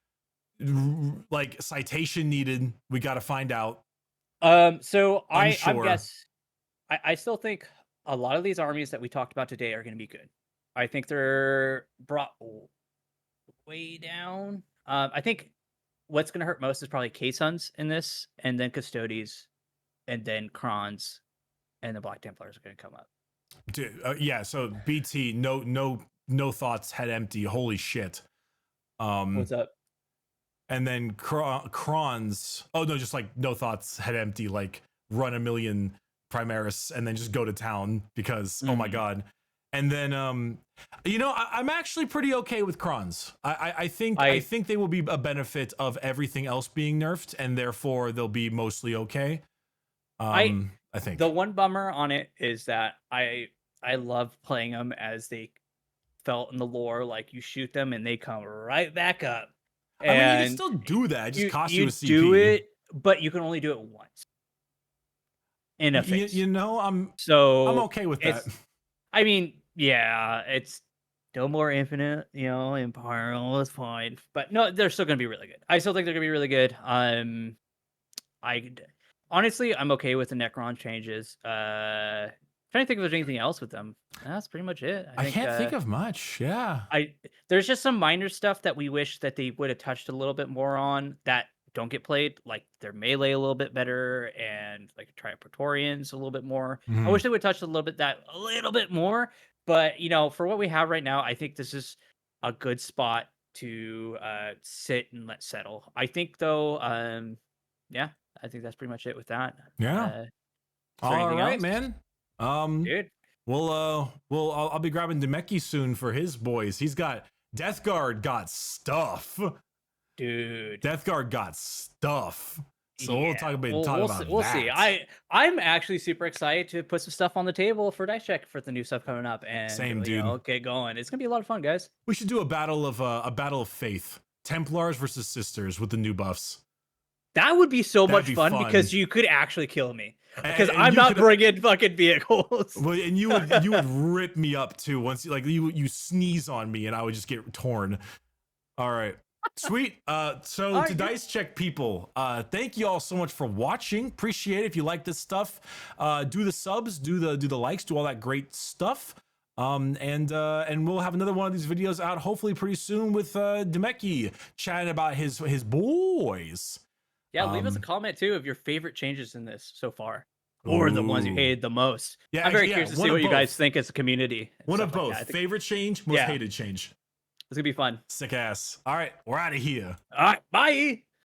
like citation needed. We got to find out. So I guess I still think a lot of these armies that we talked about today are going to be good. I think they're brought way down. I think what's going to hurt most is probably K-Suns in this, and then Custodes, and then Crons, and the Black Templars are going to come up. Dude, yeah. So BT, no thoughts, head empty. Holy shit. What's up? And then Crons. Oh no, just like no thoughts, head empty. Like run a million Primaris and then just go to town because oh my god. And then I'm actually pretty okay with Crons. I think they will be a benefit of everything else being nerfed, and therefore they'll be mostly okay. I think the one bummer on it is that I love playing them as they felt in the lore. Like you shoot them and they come right back up. And I mean, you can still do that. It just costs you a CP. Do it, but you can only do it once. In a phase. I'm okay with that. I mean, yeah, it's no more infinite, Imperial is fine. But no, they're still gonna be really good. I still think they're gonna be really good. Honestly, I'm okay with the Necron changes. Trying to think if there's anything else with them. That's pretty much it. I can't think of much. Yeah. There's just some minor stuff that we wish that they would have touched a little bit more on that don't get played, like their melee a little bit better and like try Praetorians a little bit more. I wish they would touch a little bit more. But for what we have right now, I think this is a good spot to sit and let settle. I think though, I think that's pretty much it with that. Yeah. All right, man. Dude. I'll be grabbing Demeki soon for his boys. He's got Death Guard got stuff. Dude. Death Guard got stuff. So we'll talk about that. We'll see. I'm actually super excited to put some stuff on the table for Dicecheck for the new stuff coming up and dude. Get going. It's gonna be a lot of fun, guys. We should do a battle of faith. Templars versus Sisters with the new buffs. That would be so much fun because you could actually kill me because I'm not bringing fucking vehicles. Well, and you would rip me up too once you sneeze on me and I would just get torn. All right. Sweet. So to Dicecheck people, thank you all so much for watching. Appreciate it. If you like this stuff, do the subs, do the likes, do all that great stuff. And we'll have another one of these videos out hopefully pretty soon with Demeki chatting about his boys. Yeah, leave us a comment too of your favorite changes in this so far, or the ones you hated the most. Yeah, I'm very curious to see what you guys think as a community. One of both. Favorite change, most hated change. It's gonna be fun. Sick ass. All right, we're out of here. All right, bye.